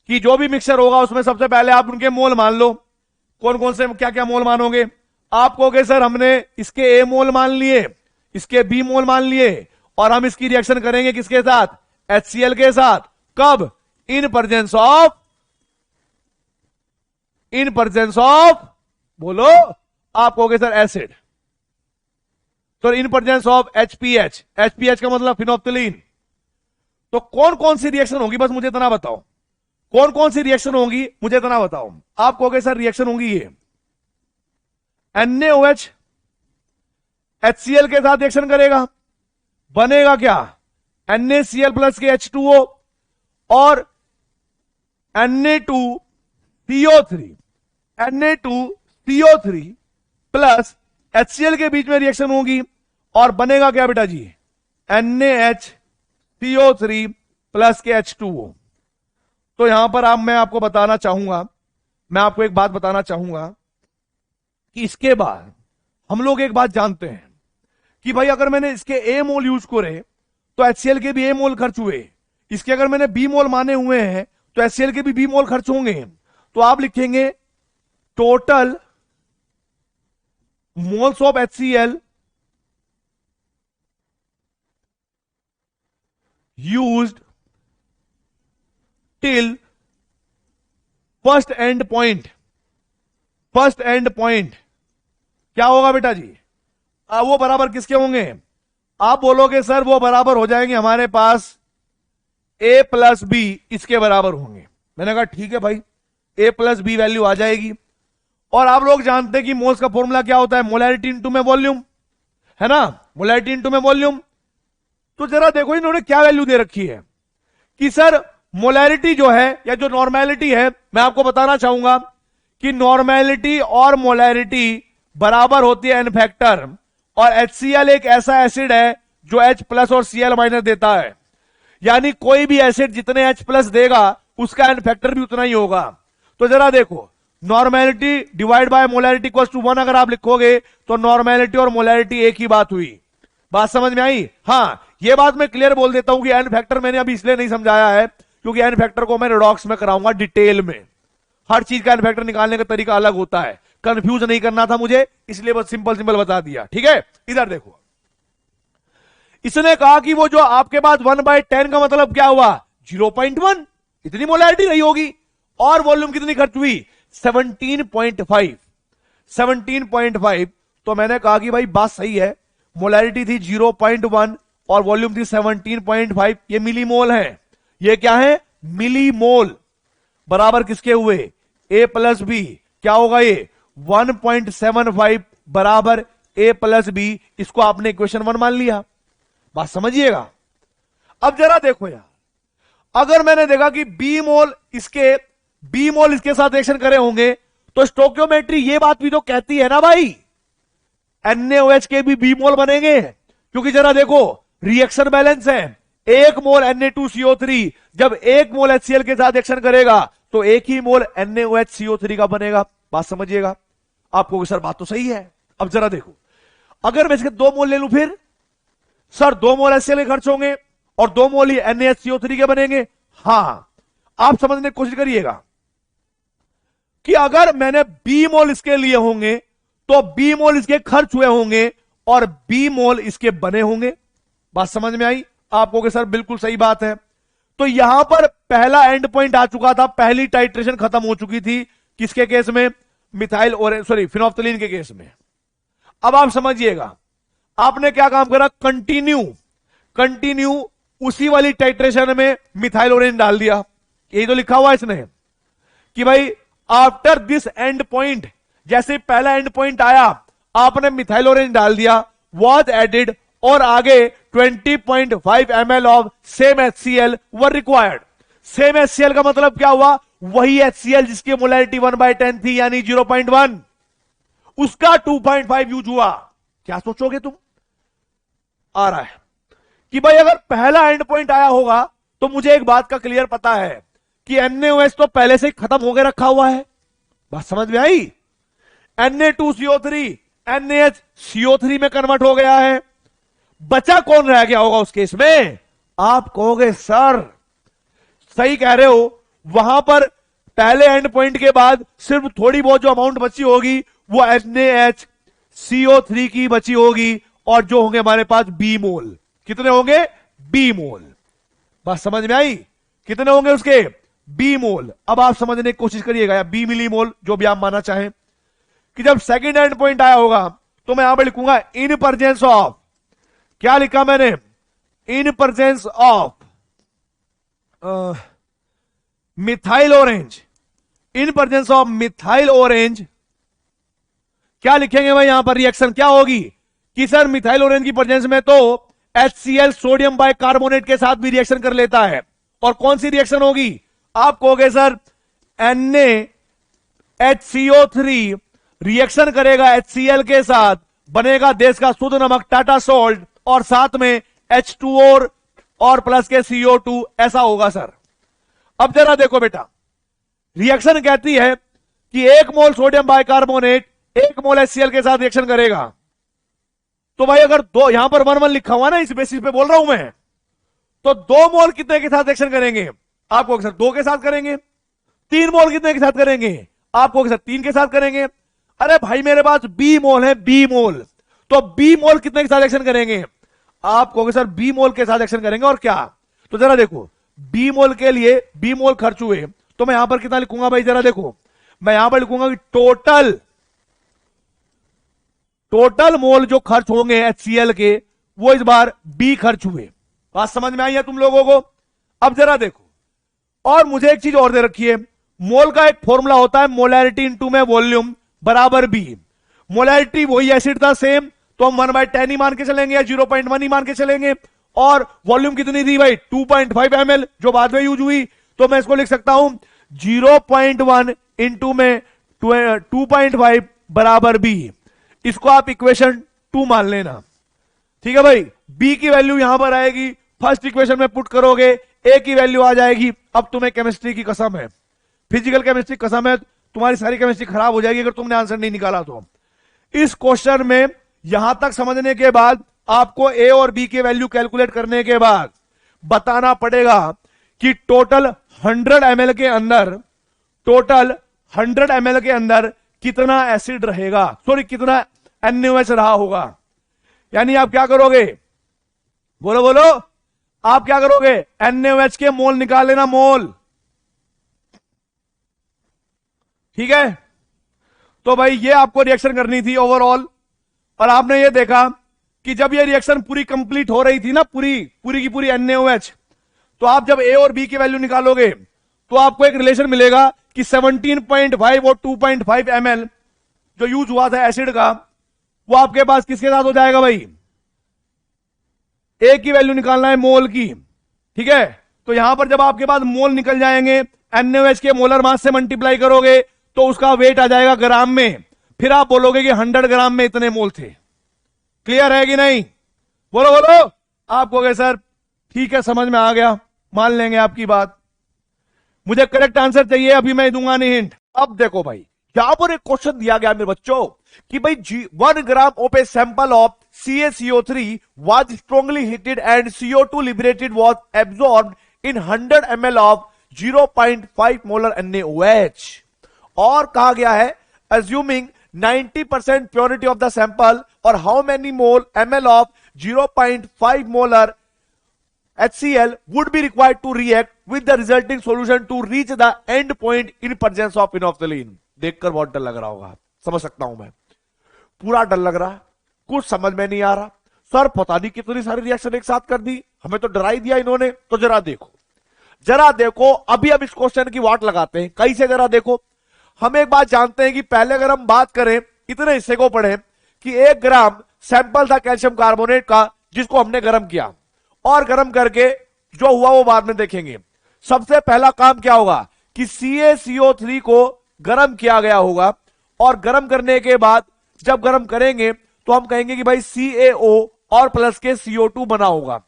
कि जो भी मिक्सचर होगा उसमें सबसे पहले आप उनके मोल मान लो। कौन कौन से क्या क्या मोल मानोगे? आप कहोगे सर हमने इसके ए मोल मान लिए, इसके बी मोल मान लिए, और हम इसकी रिएक्शन करेंगे किसके साथ? HCl के साथ। कब? इन प्रेजेंस ऑफ बोलो, आप कहोगे सर एसिड। तो इन प्रेजेंस ऑफ HPH, HPH का मतलब फिनोप्थिलीन। तो कौन कौन सी रिएक्शन होगी बस मुझे इतना बताओ, कौन कौन सी रिएक्शन होगी मुझे इतना बताओ। आप कहोगे सर रिएक्शन होगी ये, NaOH HCl के साथ रिएक्शन करेगा, बनेगा क्या? NaCl प्लस के H2O और Na2CO3 प्लस HCl के बीच में रिएक्शन होगी और बनेगा क्या बेटा जी? NaHCO3 प्लस के H2O। तो यहां पर मैं आपको बताना चाहूंगा, मैं आपको एक बात बताना चाहूंगा कि इसके बाद हम लोग एक बात जानते हैं कि भाई अगर मैंने इसके ए मोल यूज करे तो HCl के भी ए मोल खर्च हुए, इसके अगर मैंने बी मोल माने हुए हैं तो HCl के भी बी मोल खर्च होंगे। तो आप लिखेंगे total moles of HCl used till first and point क्या होगा बेटा जी? वो बराबर किसके होंगे? आप बोलोगे सर वो बराबर हो जाएंगे हमारे पास A प्लस बी, इसके बराबर होंगे। मैंने कहा ठीक है भाई, A प्लस बी वैल्यू आ जाएगी। और आप लोग जानते हैं कि मोल्स का फॉर्मूला क्या होता है? मोलैरिटी इनटू में वॉल्यूम, है ना? मोलैरिटी इनटू में वॉल्यूम। तो जरा देखो इन्होंने क्या वैल्यू दे रखी है कि सर मोलैरिटी जो है या जो नॉर्मेलिटी है, मैं आपको बताना चाहूंगा कि नॉर्मेलिटी और मोलैरिटी बराबर होती है एन फैक्टर, और HCl एक ऐसा एसिड है जो H प्लस और Cl माइनस देता है, यानी कोई भी एसिड जितने H प्लस देगा उसका एन फैक्टर भी उतना ही होगा। तो जरा देखो, normality divide by molarity equals to 1 अगर आप लिखोगे तो नॉर्मेलिटी और मोलैरिटी एक ही बात हुई। बात समझ में आई? हाँ, यह बात मैं क्लियर बोल देता हूं कि एन फैक्टर मैंने अभी इसलिए नहीं समझाया है क्योंकि एन फैक्टर को मैं रिडॉक्स में कराऊंगा डिटेल में। हर चीज का एन फैक्टर निकालने का तरीका अलग होता है, कंफ्यूज नहीं करना था मुझे, इसलिए बस सिंपल बता दिया। ठीक है, इधर देखो, इसने कहा कि वो जो आपके पास 1/10 का मतलब क्या हुआ? 0.1, इतनी मोलैरिटी रही होगी। और वॉल्यूम कितनी खर्च हुई? 17.5। तो मैंने कहा कि भाई बात सही है, मोलैरिटी थी 0.1 और वॉल्यूम थी 17.5, ये मिलीमोल है। ये क्या है? मिलीमोल। बराबर किसके हुए? A plus B. क्या होगा ये? 1.75 बराबर A प्लस बी। इसको आपने इक्वेशन 1 मान लिया। बात समझिएगा। अब जरा देखो यार, अगर मैंने देखा कि बी मोल इसके साथ रिएक्शन करे होंगे तो स्टोकियोमेट्री ये बात भी तो कहती है ना भाई, NaOH के भी बी मोल बनेंगे, क्योंकि जरा देखो रिएक्शन बैलेंस है। एक मोल Na2CO3 जब एक मोल HCl के साथ रिएक्शन करेगा तो एक ही मोल NaOHCO3 का बनेगा। बात समझिएगा। आपको सर बात तो सही है। अब जरा देखो, अगर मैं इसके 2 मोल ले लूं, फिर सर 2 मोल HCl के खर्च होंगे और 2 मोल ही NaHCO3 के बनेंगे। हां, आप समझने की कोशिश करिएगा कि अगर मैंने बी मोल इसके लिए होंगे तो बी मोल इसके खर्च हुए होंगे और बी मोल इसके बने होंगे। बात समझ में आई आपको कि सर बिल्कुल सही बात है। तो यहां पर पहला एंड पॉइंट आ चुका था, पहली टाइट्रेशन खत्म हो चुकी थी। किसके केस में? मिथाइल और फिनोप्थिलीन के केस में। अब आप समझिएगा, आपने क्या काम करा? कंटिन्यू उसी वाली टाइट्रेशन में मिथाइल ओरेन डाल दिया। यही तो लिखा हुआ है इसने कि भाई आफ्टर दिस एंड पॉइंट, जैसे पहला एंड पॉइंट आया आपने मिथाइल ऑरेंज डाल दिया, was added, और आगे 20.5 ml of same HCl were required. Same HCl का मतलब क्या हुआ? वही HCl जिसकी मोलैरिटी 1/10 थी, यानी 0.1, उसका 2.5 यूज हुआ। क्या सोचोगे तुम? आ रहा है कि भाई अगर पहला एंड पॉइंट आया होगा तो मुझे एक बात का क्लियर पता है कि NaOH तो पहले से ही खत्म होकर रखा हुआ है। बात समझ में आई? Na2CO3 NaHCO3 में कन्वर्ट हो गया है, बचा कौन रह गया होगा उस केस में? आप कहोगे सर सही कह रहे हो, वहां पर पहले एंड पॉइंट के बाद सिर्फ थोड़ी बहुत जो अमाउंट बची होगी वो NaHCO3 की बची होगी, और जो होंगे हमारे पास B मोल। कितने होंगे? B मोल। बात समझ में आई? कितने होंगे उसके? B मोल। अब आप समझने की कोशिश करिएगा, या B मिली मोल, जो भी आप मानना चाहें, कि जब सेकंड एंड पॉइंट आया होगा तो मैं यहां पर लिखूंगा इन प्रेजेंस ऑफ, क्या लिखा मैंने? In presence of methyl orange, in presence of methyl orange, क्या लिखेंगे भाई यहां पर? रिएक्शन क्या होगी कि सर मिथाइल ऑरेंज की प्रेजेंस में तो HCl सोडियम बाइकार्बोनेट के साथ भी रिएक्शन कर लेता है, और कौन सी रिएक्शन होगी? आप कहोगे सर NaHCO3 रिएक्शन करेगा HCl के साथ, बनेगा देश का शुद्ध नमक टाटा सोल्ट, और साथ में H2O और प्लस के CO2, ऐसा होगा सर। अब जरा देखो बेटा, रिएक्शन कहती है कि 1 मोल सोडियम बाइकार्बोनेट 1 मोल HCl के साथ रिएक्शन करेगा, तो भाई अगर दो, यहां पर 1 1 लिखा हुआ ना, इस बेसिस पे बोल रहा हूं मैं, तो 2 मोल कितने के साथ रिएक्शन करेंगे? आपको सर 2 के साथ करेंगे। 3 मोल कितने के साथ करेंगे? आपको सर 3 के साथ करेंगे। अरे भाई मेरे पास B मोल है, B मोल, तो B मोल कितने के साथ एक्शन करेंगे? आप कहोगे सर B मोल के साथ एक्शन करेंगे, और क्या? तो जरा देखो, B मोल के लिए B मोल खर्च हुए, तो मैं यहां पर कितना लिखूंगा भाई? जरा देखो, मैं यहां पर लिखूंगा कि टोटल मोल जो खर्च होंगे HCl के, वो इस बार B खर्च हुए। बात समझ में आई है तुम लोगों को? अब जरा देखो, और मुझे एक चीज और दे रखी है, मोल का एक फॉर्मूला होता है मोलैरिटी इनटू में वॉल्यूम बराबर B। मोलैरिटी वही एसिड था सेम, तो हम 1/10 ही मान के चलेंगे, या 0.1 ही मान के चलेंगे, और वॉल्यूम कितनी थी भाई? 2.5 ml, जो बाद में यूज हुई, तो मैं इसको लिख सकता हूं 0.1 इंटू में 2.5 बराबर B। इसको आप इक्वेशन 2 मान लेना, ठीक है भाई? B की वैल्यू यहां पर आएगी, फर्स्ट इक्वेशन में पुट करोगे, A की वैल्यू आ जाएगी। अब तुम्हें केमिस्ट्री की कसम है, फिजिकल केमिस्ट्री कसम है, तुम्हारी सारी केमिस्ट्री खराब हो जाएगी अगर तुमने आंसर नहीं निकाला तो। इस क्वेश्चन में यहां तक समझने के बाद आपको A और B की वैल्यू कैलकुलेट करने के बाद बताना पड़ेगा कि टोटल 100 ml के अंदर, टोटल 100 ml के अंदर कितना एसिड रहेगा, सॉरी कितना NaOH रहा होगा। यानी आप क्या करोगे? बोलो बोलो, आप क्या करोगे? NaOH के मोल निकाल लेना, मोल, ठीक है? तो भाई ये आपको रिएक्शन करनी थी ओवरऑल, और आपने ये देखा कि जब ये रिएक्शन पूरी कंप्लीट हो रही थी ना, पूरी की पूरी NaOH, तो आप जब A और B की वैल्यू निकालोगे तो आपको एक रिलेशन मिलेगा कि 17.5 और 2.5 ml जो यूज हुआ था एसिड का, वो आपके पास किसके साथ हो जाएगा भाई? A की वैल्यू निकालना है मोल की, ठीक है? तो यहां पर जब आपके पास मोल निकल जाएंगे, NaOH के मोलर मास से मल्टीप्लाई करोगे तो उसका वेट आ जाएगा ग्राम में, फिर आप बोलोगे कि 100 ग्राम में इतने मोल थे। क्लियर है कि नहीं? बोलो बोलो। आप कहोगे सर ठीक है, समझ में आ गया, मान लेंगे आपकी बात, मुझे करेक्ट आंसर चाहिए, अभी मैं दूंगा नहीं हिंट। अब देखो भाई, यहां पर एक क्वेश्चन दिया गया मेरे बच्चों कि भाई 1 gram of a sample of CaCO3 was strongly heated and CO2 liberated was absorbed in 100 ml of 0.5 molar NaOH। और कहा गया है assuming 90% purity of the sample or how many ml of 0.5 molar HCl would be required to react with the resulting solution to reach the end point in presence of phenolphthalein। देखकर बहुत डर लग रहा होगा, समझ सकता हूं मैं, पूरा डर लग रहा है, कुछ समझ में नहीं आ रहा, सर पता नहीं कितनी सारी रिएक्शन एक साथ कर दी, हमें तो डरा ही दिया इन्होंने। तो जरा देखो अभी अब इस क्वेश्चन की वाट लगाते हैं, कैसे? जरा देखो, हम एक बात जानते हैं कि पहले अगर हम बात करें, इतने हिस्से को पढ़े कि 1 ग्राम सैंपल था कैल्शियम कार्बोनेट का जिसको हमने गर्म किया, और गर्म करके जो हुआ वो बाद में देखेंगे। सबसे पहला काम क्या होगा कि CaCO3 को गर्म किया गया होगा, और गर्म करने के बाद जब गर्म करेंगे तो हम कहेंगे कि भाई CaO और प्लस के CO2 बना होगा।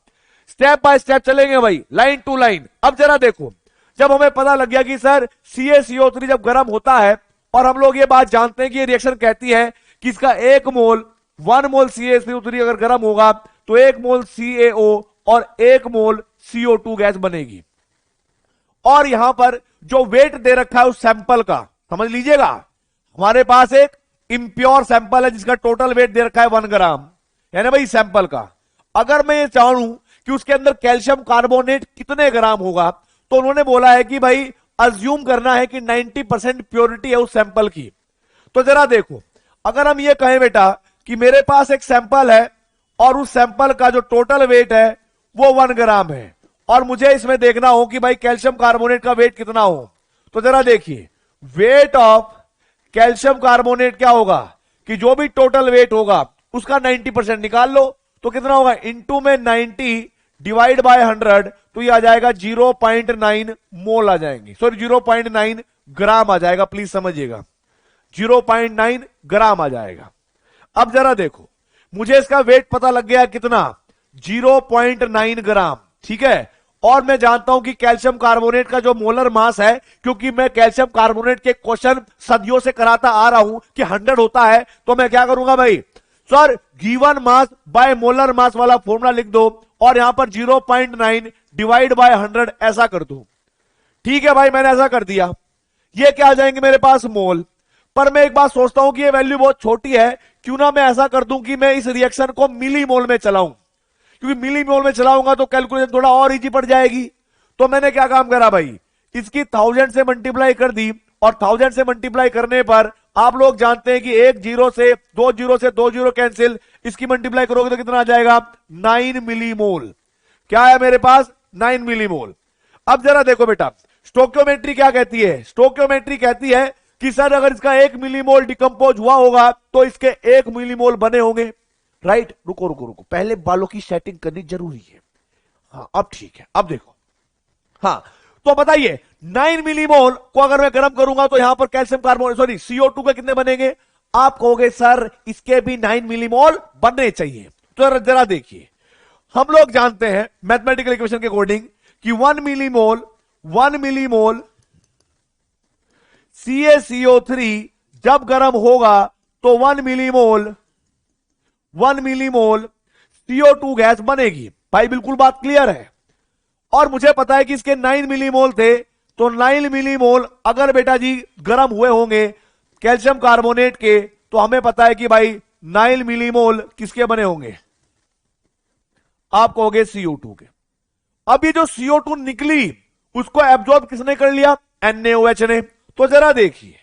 स्टेप बाय स्टेप चलेंगे भाई, लाइन टू लाइन। अब जरा देखो, जब हमें पता लग गया कि सर CaCO3 जब गर्म होता है, और हम लोग ये बात जानते हैं कि ये रिएक्शन कहती है कि इसका 1 मोल 1 मोल CaCO3 अगर गर्म होगा तो 1 मोल CaO और 1 मोल CO2 गैस बनेगी। और यहां पर जो वेट दे रखा है उस सैंपल का समझ लीजिएगा, हमारे पास एक इम्प्योर सैंपल है जिसका टोटल वेट दे रखा है 1 ग्राम, यानी भाई सैंपल का। अगर मैं ये चाहूं कि उसके अंदर कैल्शियम कार्बोनेट कितने ग्राम होगा, तो उन्होंने बोला है कि भाई अज्यूम करना है कि 90% प्योरिटी है उस सैंपल की। तो जरा देखो, अगर हम ये कहें बेटा कि मेरे पास एक सैंपल है और उस सैंपल का जो टोटल वेट है वो 1 ग्राम है, और मुझे इसमें देखना हो कि भाई कैल्शियम कार्बोनेट का वेट कितना हो, तो जरा देखिए, वेट ऑफ कैल्शियम कार्बोनेट क्या होगा कि जो भी टोटल वेट होगा उसका 90% निकाल लो, तो कितना होगा, इंटू में 90 डिवाइड बाय 100, तो ये आ जाएगा 0.9 मोल आ जाएंगे, सॉरी 0.9 ग्राम आ जाएगा, प्लीज समझिएगा 0.9 ग्राम आ जाएगा। अब जरा देखो, मुझे इसका वेट पता लग गया कितना, 0.9 ग्राम, ठीक है। और मैं जानता हूं कि कैल्शियम कार्बोनेट का जो मोलर मास है, क्योंकि मैं कैल्शियम कार्बोनेट के क्वेश्चन सदियों से कराता आ रहा हूं कि 100 होता है, तो मैं क्या करूंगा भाई, sir given mass by molar mass वाला फॉर्मूला लिख दो और यहां पर 0.9 डिवाइड बाय 100 ऐसा कर दो। ठीक है भाई, मैंने ऐसा कर दिया, ये क्या आ जाएंगे मेरे पास मोल। पर मैं एक बात सोचता हूं कि ये वैल्यू बहुत छोटी है, क्यों ना मैं ऐसा कर दूं कि मैं इस रिएक्शन को मिली मोल में चलाऊं, क्योंकि मिली मोल में चलाऊंगा तो कैलकुलेशन थोड़ा और इजी पड़ जाएगी। तो मैंने क्या काम करा भाई, इसकी 1000 से मल्टीप्लाई कर दी, और 1000 से मल्टीप्लाई करने पर आप लोग जानते हैं कि 1 जीरो से 2 जीरो से 2 जीरो कैंसिल, इसकी मल्टीप्लाई करोगे तो कितना आ जाएगा, 9 मिलीमोल। क्या है मेरे पास, 9 मिलीमोल। अब जरा देखो बेटा, स्टोक्योमेट्री क्या कहती है, स्टोक्योमेट्री कहती है कि सर अगर इसका 1 मिलीमोल डिकम्पोज हुआ होगा तो इसके 1 मिलीमोल बने होंगे, राइट। रुको रुको रुको, पहले बालों की सेटिंग करनी जरूरी है। हाँ अब ठीक है, अब देखो, हाँ तो बताइए 9 मिलीमोल को अगर मैं गर्म करूंगा तो यहां पर कैल्शियम कार्बोनेट सॉरी CO2 के कितने बनेंगे, आप कहोगे सर इसके भी 9 मिलीमोल बनने चाहिए। तो जरा देखिए, हम लोग जानते हैं मैथमेटिकल इक्वेशन के अकॉर्डिंग कि 1 मिलीमोल CaCO3 जब गर्म होगा तो 1 मिलीमोल CO2 गैस बनेगी। भाई बिल्कुल बात क्लियर है। और मुझे पता है कि इसके 9 मिलीमोल थे, तो 9 मिलीमोल अगर बेटा जी गर्म हुए होंगे कैल्शियम कार्बोनेट के, तो हमें पता है कि भाई 9 मिलीमोल किसके बने होंगे, आप कहोगे CO2 के। अब ये जो CO2 निकली उसको एब्जॉर्ब किसने कर लिया, NaOH ने। तो जरा देखिए,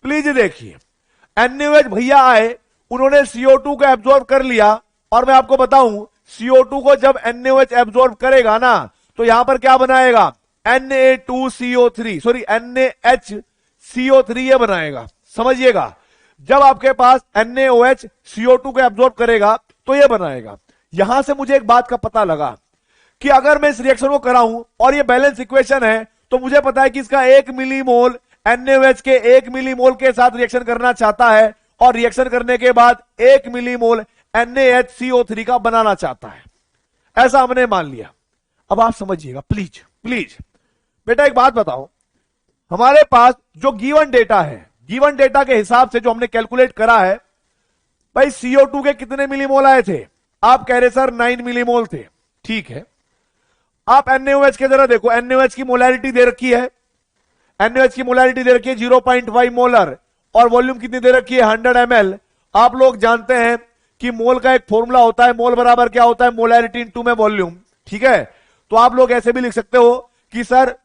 प्लीज देखिए, NaOH भैया आए, उन्होंने CO2 को एब्जॉर्ब कर लिया, और मैं आपको बताऊं CO2 को जब NaOH एब्जॉर्ब करेगा ना तो यहां पर क्या बनाएगा, Na2CO3 सॉरी NaHCO3 ये बनाएगा। समझिएगा, जब आपके पास NaOH CO2 को एब्जॉर्ब करेगा तो ये बनाएगा। यहां से मुझे एक बात का पता लगा कि अगर मैं इस रिएक्शन को कराऊं और ये बैलेंस इक्वेशन है, तो मुझे पता है कि इसका 1 मिलीमोल NaOH के 1 मिलीमोल के साथ रिएक्शन करना चाहता है, और रिएक्शन करने के बाद 1 मिलीमोल NaHCO3 का बनाना चाहता है, ऐसा हमने मान लिया। अब आप समझिएगा प्लीज प्लीज बेटा, एक बात बताओ, हमारे पास जो गिवन डेटा है, गिवन डेटा के हिसाब से जो हमने कैलकुलेट करा है, भाई CO2 के कितने मिलीमोल आए थे, आप कह रहे सर 9 मिलीमोल थे, ठीक है। आप NaOH के जरा देखो, NaOH की मोलैरिटी दे रखी है, NaOH की मोलैरिटी दे रखी है 0.5 मोलर, और वॉल्यूम कितनी दे रखी है 100 ml। आप लोग जानते हैं कि मोल का एक फॉर्मूला होता है, मोल बराबर क्या होता है, मोलैरिटी इनटू में वॉल्यूम, ठीक है। तो आप लोग ऐसे भी लिख सकते हो कि सर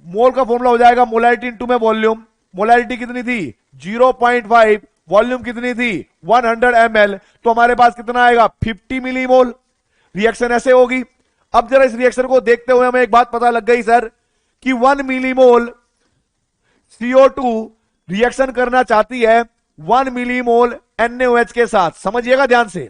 मोल का फॉर्मूला हो जाएगा मोलैरिटी इनटू में वॉल्यूम। मोलैरिटी कितनी थी 0.5, वॉल्यूम कितनी थी 100 ml, तो हमारे पास कितना आएगा 50 मिलीमोल। रिएक्शन ऐसे होगी। अब जरा इस रिएक्शन को देखते हुए हमें एक बात पता लग गई सर कि 1 मिलीमोल CO2 रिएक्शन करना चाहती है 1 मिलीमोल NaOH के साथ, समझिएगा ध्यान से।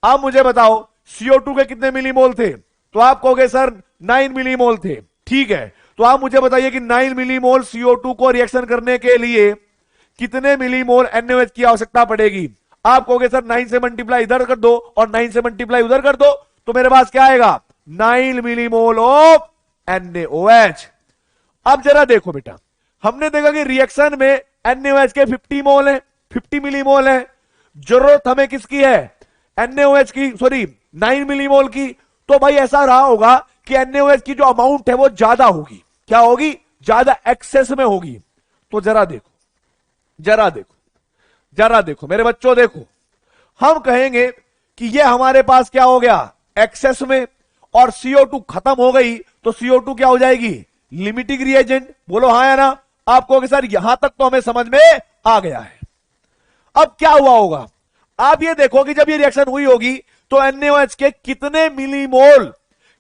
अब मुझे बताओ CO2 के कितने मिलीमोल थे, तो आप कहोगे सर 9 मिलीमोल थे। ठीक है, तो आप मुझे बताइए कि 9 मिलीमोल CO2 को रिएक्शन करने के लिए कितने मिलीमोल NaOH की आवश्यकता पड़ेगी। आप कहोगे सर 9 से मल्टीप्लाई इधर कर दो और 9 से मल्टीप्लाई उधर कर दो, तो मेरे पास क्या आएगा 9 मिलीमोल ऑफ NaOH। अब जरा देखो बेटा, हमने देखा कि रिएक्शन में NaOH के 50 मोल है, 50 मिलीमोल है। जरूरत हमें किसकी है, NaOH की, सॉरी 9 मिलीमोल की। तो भाई ऐसा रहा होगा कि NaOH की जो अमाउंट है वो ज्यादा होगी। क्या होगी, ज्यादा एक्सेस में होगी। तो जरा देखो, जरा देखो, जरा देखो मेरे बच्चों, देखो हम कहेंगे कि ये हमारे पास क्या हो गया एक्सेस में, और CO2 खत्म हो गई तो CO2 क्या हो जाएगी लिमिटिंग रिएजेंट। बोलो हाँ या ना। आप कहोगे सर यहां तक तो हमें समझ में आ गया है। अब क्या हुआ होगा, आप ये देखो कि जब ये रिएक्शन हुई होगी तो NaOH के कितने मिलीमोल,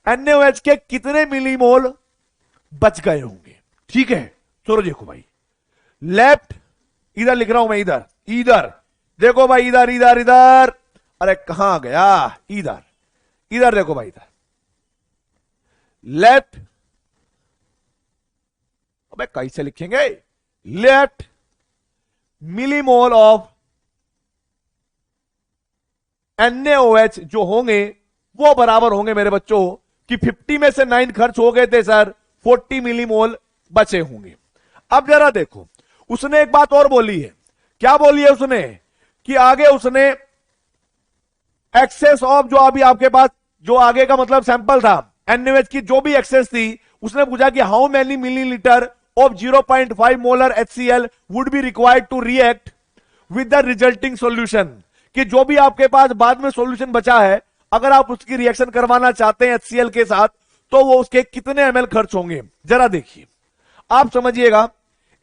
NaOH के कितने मिलीमोल बच गए होंगे। ठीक है, चलो देखो भाई, लेफ्ट इधर लिख रहा हूं मैं, इधर इधर देखो भाई, इधर इधर इधर, अरे कहां गया, इधर इधर देखो भाई, इधर लेफ्ट, अबे कैसे लिखेंगे, लेफ्ट मिलीमोल ऑफ NaOH जो होंगे वो बराबर होंगे मेरे बच्चों कि 50 में से 9 खर्च हो गए थे सर, 40 मिलीमोल बचे होंगे। अब जरा देखो, उसने एक बात और बोली है। क्या बोली है उसने, कि आगे उसने एक्सेस ऑफ, जो अभी आपके पास जो आगे का मतलब सैंपल था NaOH की जो भी एक्सेस थी, उसने पूछा कि how many millilitre of 0.5 molar HCl would be required to react with the resulting solution, कि जो भी आपके पास बाद में सॉल्यूशन बचा है, अगर आप उसकी रिएक्शन करवाना चाहते हैं HCl के साथ, तो वो उसके कितने ml खर्च होंगे। जरा देखिए, आप समझिएगा,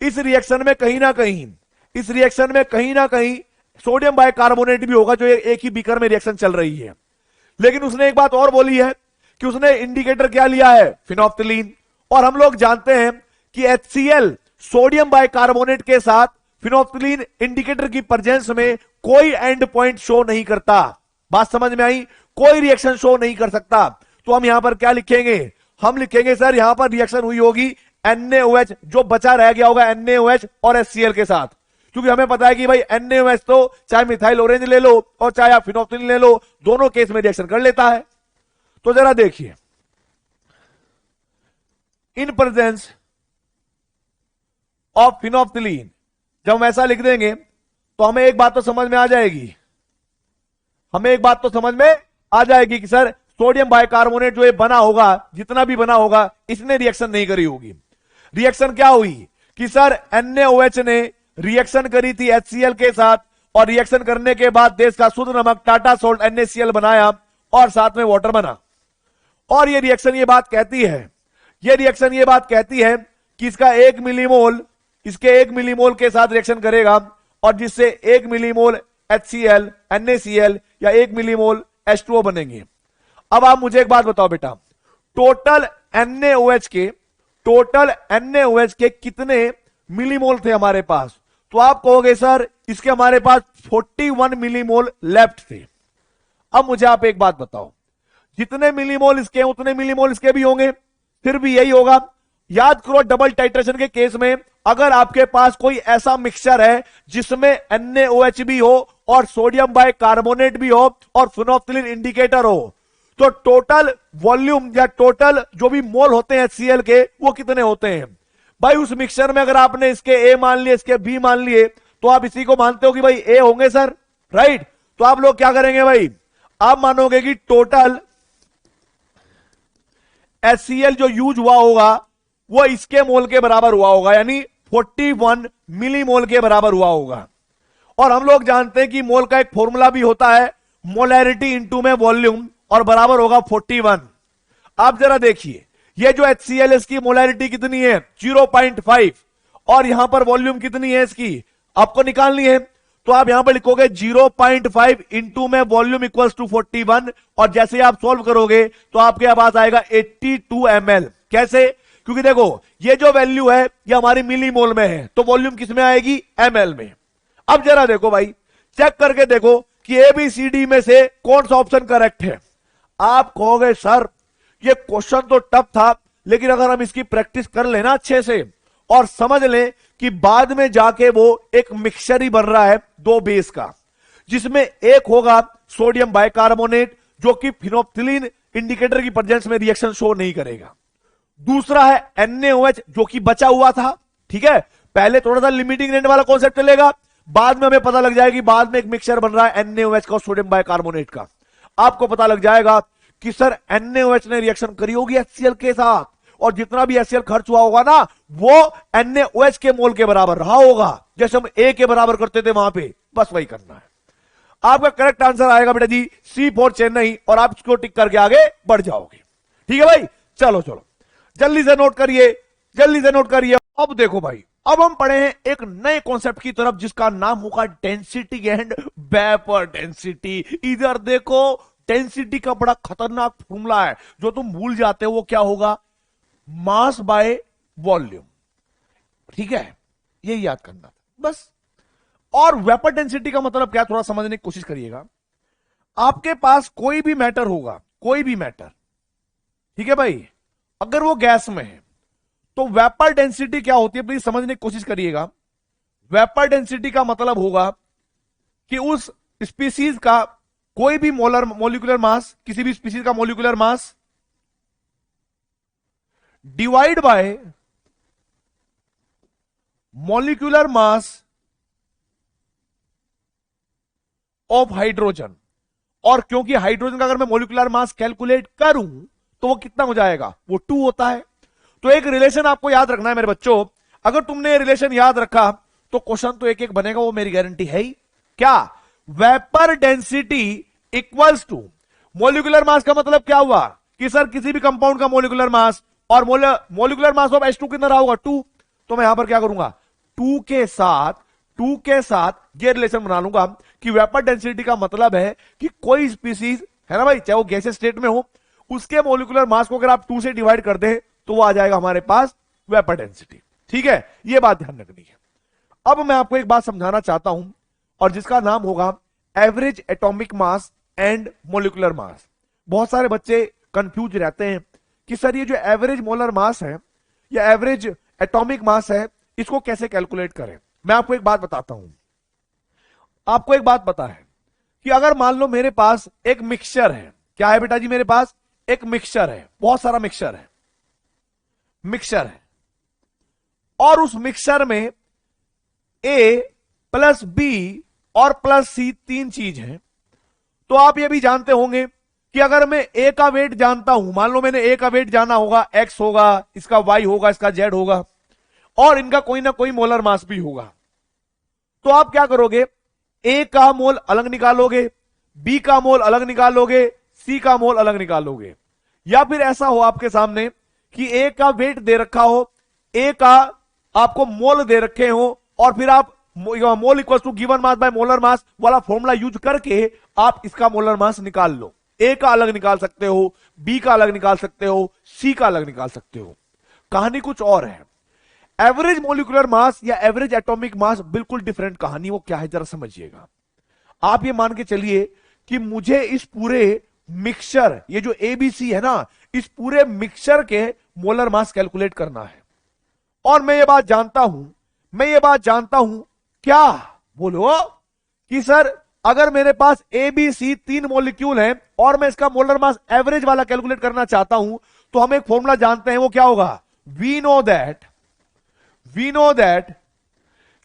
इस रिएक्शन में कहीं ना कहीं, इस रिएक्शन में कहीं ना कहीं सोडियम बाइकार्बोनेट भी होगा, जो एक ही बीकर में रिएक्शन चल रही है। लेकिन उसने एक बात और बोली है कि उसने इंडिकेटर क्या लिया है, फिनोप्थिलीन। और हम लोग जानते हैं कि HCl सोडियम बाइकार्बोनेट के साथ फिनोप्थिलीन इंडिकेटर की प्रेजेंस में कोई एंड पॉइंट शो नहीं करता। बात समझ में आई, कोई रिएक्शन शो नहीं कर सकता। तो हम यहां पर क्या लिखेंगे, हम लिखेंगे सर यहां पर रिएक्शन हुई होगी NaOH, जो बचा रह गया होगा NaOH और HCl के साथ, क्योंकि हमें पता है कि भाई NaOH तो चाहे मिथाइल ऑरेंज ले लो और चाहे आप फिनोप्थिलीन ले लो, दोनों केस में रिएक्शन कर लेता है। तो जरा देखिए, इन प्रेजेंस ऑफ फिनोप्थिलीन, जब हम ऐसा लिख देंगे तो हमें एक बात तो समझ में आ जाएगी, हमें एक बात तो समझ में आ जाएगी कि सर सोडियम बाइकार्बोनेट जो ये बना होगा, जितना भी बना होगा, इसने रिएक्शन नहीं करी होगी। रिएक्शन क्या हुई कि सर NaOH ने रिएक्शन करी थी HCl के साथ, और रिएक्शन करने के बाद देश का शुद्ध नमक टाटा सोल्ट NaCl बनाया और साथ में वाटर बना। और ये रिएक्शन ये बात कहती है, ये रिएक्शन ये बात कहती है कि इसका 1 मिलीमोल, इसके 1 मिलीमोल के साथ रिएक्शन करेगा, और जिससे 1 मिलीमोल HCl NaCl या 1 मिलीमोल H2O बनेंगे। अब आप मुझे एक बात बताओ बेटा, टोटल NaOH के कितने मिलीमोल थे हमारे पास। तो आप कहोगे सर इसके हमारे पास 41 मिलीमोल लेफ्ट थे। अब मुझे आप एक बात बताओ, जितने मिलीमोल इसके उतने मिलीमोल इसके भी होंगे, फिर भी यही होगा। याद करो डबल टाइट्रेशन के केस में अगर आपके पास कोई ऐसा मिक्सचर है जिसमें NaOH भी हो और सोडियम बाइकार्बोनेट भी हो और फिनोप्थिलीन इंडिकेटर हो, तो टोटल वॉल्यूम या टोटल जो भी मोल होते हैं HCl के, वो कितने होते हैं भाई। उस मिक्सचर में अगर आपने इसके A मान लिए, इसके B मान लिए, तो आप इसी को मानते हो कि भाई A होंगे सर, राइट। तो आप लोग क्या करेंगे भाई, आप मानोगे कि टोटल HCl जो यूज हुआ होगा वो इसके मोल के बराबर हुआ होगा, यानी 41 मिलीमोल के बराबर हुआ होगा। और हम लोग जानते हैं कि मोल का एक फॉर्मूला भी होता है, मोलैरिटी इनटू में वॉल्यूम, और बराबर होगा 41। आप जरा देखिए, ये जो HCl इसकी मोलैरिटी कितनी है 0.5, और यहां पर वॉल्यूम कितनी है इसकी आपको निकालनी है। तो आप यहां पर लिखोगे 0.5 इंटू में वॉल्यूम इक्वल्स टू 41, और जैसे आप सॉल्व करोगे तो आपके पास आएगा 82 ml। कैसे, क्योंकि देखो ये जो वैल्यू है ये हमारी मिलीमोल में है, तो वॉल्यूम किस में आएगी, ml में। अब जरा देखो भाई, चेक करके देखो कि ABCD में से कौन सा ऑप्शन करेक्ट है। आप कहोगे सर ये क्वेश्चन तो टफ था, लेकिन अगर हम इसकी प्रैक्टिस कर लेना अच्छे से और समझ लें कि बाद में जाके वो एक मिक्सचर ही बन रहा है दो बेस का, जिसमें एक होगा सोडियम बाइकार्बोनेट जो कि फिनोल्फथालीन इंडिकेटर की प्रेजेंस में रिएक्शन शो नहीं करेगा। दूसरा है NaOH जो कि बचा हुआ था। ठीक है, पहले थोड़ा सा लिमिटिंग रेंज वाला कॉन्सेप्ट चलेगा, बाद में हमें पता लग जाएगा कि बाद में एक मिक्सचर बन रहा है NaOH का और सोडियम बाइकार्बोनेट का। आपको पता लग जाएगा कि सर NaOH ने रिएक्शन करी होगी HCl के साथ, और जितना भी HCl खर्च हुआ होगा ना वो NaOH के मोल के बराबर रहा होगा, जैसे हम A के बराबर करते थे वहां पे, बस वही करना है। आपका करेक्ट आंसर आएगा बेटा जी C फॉर चेन्नई, और आप इसको टिक करके आगे बढ़ जाओगे। ठीक है भाई, चलो चलो जल्दी से नोट करिए, जल्दी से नोट करिए। अब देखो भाई, अब हम पढ़े हैं एक नए कॉन्सेप्ट की तरफ जिसका नाम होगा डेंसिटी एंड वेपर डेंसिटी। इधर देखो, डेंसिटी का बड़ा खतरनाक फॉर्मूला है, जो तुम भूल जाते हो वो क्या होगा, मास बाय वॉल्यूम। ठीक है, ये याद करना था बस। और वेपर डेंसिटी का मतलब क्या, थोड़ा समझने की कोशिश करिएगा। आपके पास कोई भी मैटर होगा, कोई भी मैटर, ठीक है भाई, अगर वो गैस में है तो वेपर डेंसिटी क्या होती है, प्लीज समझने की कोशिश करिएगा। वेपर डेंसिटी का मतलब होगा कि उस स्पीसीज का कोई भी मोलिकुलर मास, किसी भी स्पीसीज का molecular mass divide by molecular mass of hydrogen. और क्योंकि हाइड्रोजन का अगर मैं मोलिकुलर मास कैलकुलेट करूं तो वो कितना हो जाएगा, वो 2 होता है। तो एक रिलेशन आपको याद रखना है मेरे बच्चों, अगर तुमने रिलेशन याद रखा तो क्वेश्चन तो एक एक बनेगा, वो मेरी गारंटी है ही। क्या, vapour density equals to molecular mass का मतलब क्या हुआ कि सर किसी भी कंपाउंड का मोलिकुलर मास, और मोलिकुलर मास ऑफ H2 कितना रहा होगा 2, तो मैं यहां पर क्या करूंगा 2 के साथ ये रिलेशन बना लूंगा कि वेपर डेंसिटी का मतलब है कि कोई स्पीसीज है ना भाई, चाहे वो गैसियस स्टेट में हो, उसके मोलिकुलर मास को अगर आप 2 से डिवाइड कर दे तो वो आ जाएगा हमारे पास वेपर डेंसिटी। ठीक है, ये बात ध्यान रखनी है। अब मैं आपको एक बात समझाना चाहता हूं, और जिसका नाम होगा average atomic mass and molecular mass. बहुत सारे बच्चे कंफ्यूज रहते हैं कि सर ये जो एवरेज मोलर मास है या एवरेज एटॉमिक मास है, इसको कैसे कैलकुलेट करें। मैं आपको एक बात बताता हूं, आपको एक बात पता है कि अगर मान लो मेरे पास एक मिक्सचर है, क्या है बेटा जी, मेरे पास एक मिक्सचर है, बहुत सारा मिक्सचर है, और उस मिक्सचर में A प्लस B और प्लस C 3 चीज है। तो आप ये भी जानते होंगे कि अगर मैं A का वेट जानता हूं, मान लो मैंने A का वेट जाना होगा, X होगा, इसका Y होगा, इसका Z होगा, और इनका कोई ना कोई मोलर मास भी होगा, तो आप क्या करोगे, A का मोल अलग निकालोगे, B का मोल अलग निकालोगे, C का मोल अलग निकालोगे। या फिर ऐसा हो आपके सामने कि A का वेट दे रखा हो, A का आपको मोल दे रखे हो, और फिर आप mole equal to given mass by molar mass वाला फॉर्मूला यूज करके आप इसका मोलर मास निकाल लो। A का अलग निकाल सकते हो, B का अलग निकाल सकते हो, C का अलग निकाल सकते हो। कहानी कुछ और है। एवरेज मोलिकुलर मास या एवरेज एटॉमिक मास बिल्कुल डिफरेंट कहानी, वो क्या है जरा समझिएगा। आप ये मान के चलिए कि मुझे इस पूरे मिक्सचर, ये जो ABC है ना, इस पूरे मिक्सचर के मोलर मास कैलकुलेट करना है, और मैं ये बात जानता हूं, क्या बोलो, कि सर अगर मेरे पास ABC 3 मॉलिक्यूल है और मैं इसका मोलर मास एवरेज वाला कैलकुलेट करना चाहता हूं, तो हम एक फॉर्मूला जानते हैं, वो क्या होगा, वी नो दैट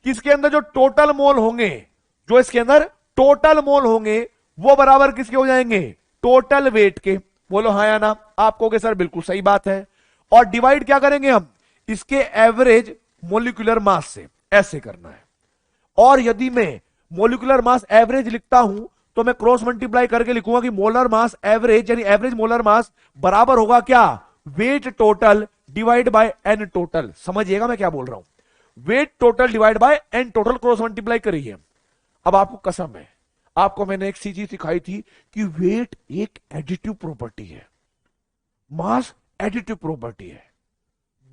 किसके अंदर जो टोटल मोल होंगे, जो इसके अंदर टोटल मोल होंगे, वो बराबर किसके हो जाएंगे, टोटल वेट के। बोलो हाँ या ना, आप कहोगे सर बिल्कुल सही बात है। और डिवाइड क्या करेंगे हम, इसके एवरेज मोलिकुलर मास से, ऐसे करना है। और यदि मैं मोलिकुलर मास एवरेज लिखता हूं तो मैं क्रॉस मल्टीप्लाई करके लिखूंगा कि मोलर मास एवरेज यानी एवरेज मोलर मास बराबर होगा क्या, weight total divide by n total. समझिएगा मैं क्या बोल रहा हूं, weight total divide by n total, cross multiply करिए। अब आपको कसम है, आपको मैंने एक चीज सिखाई थी कि वेट एक एडिटिव प्रॉपर्टी है, मास एडिटिव प्रॉपर्टी है।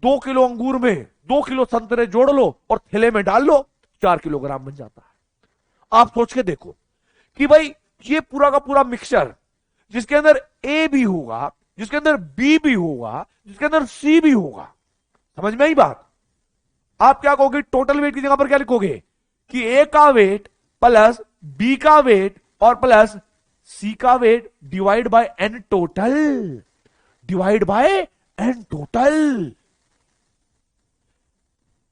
2 किलो अंगूर में 2 किलो संतरे जोड़ लो और थैले में डाल लो, 4 किलोग्राम बन जाता है। आप सोच के देखो कि भाई ये पूरा का पूरा मिक्सचर जिसके अंदर ए भी होगा, जिसके अंदर बी भी होगा, जिसके अंदर सी भी होगा, समझ में आई बात? आप क्या कहोगे? टोटल वेट की जगह पर क्या लिखोगे कि ए का वेट प्लस बी का वेट और प्लस सी का weight divide by n total, divide by n total.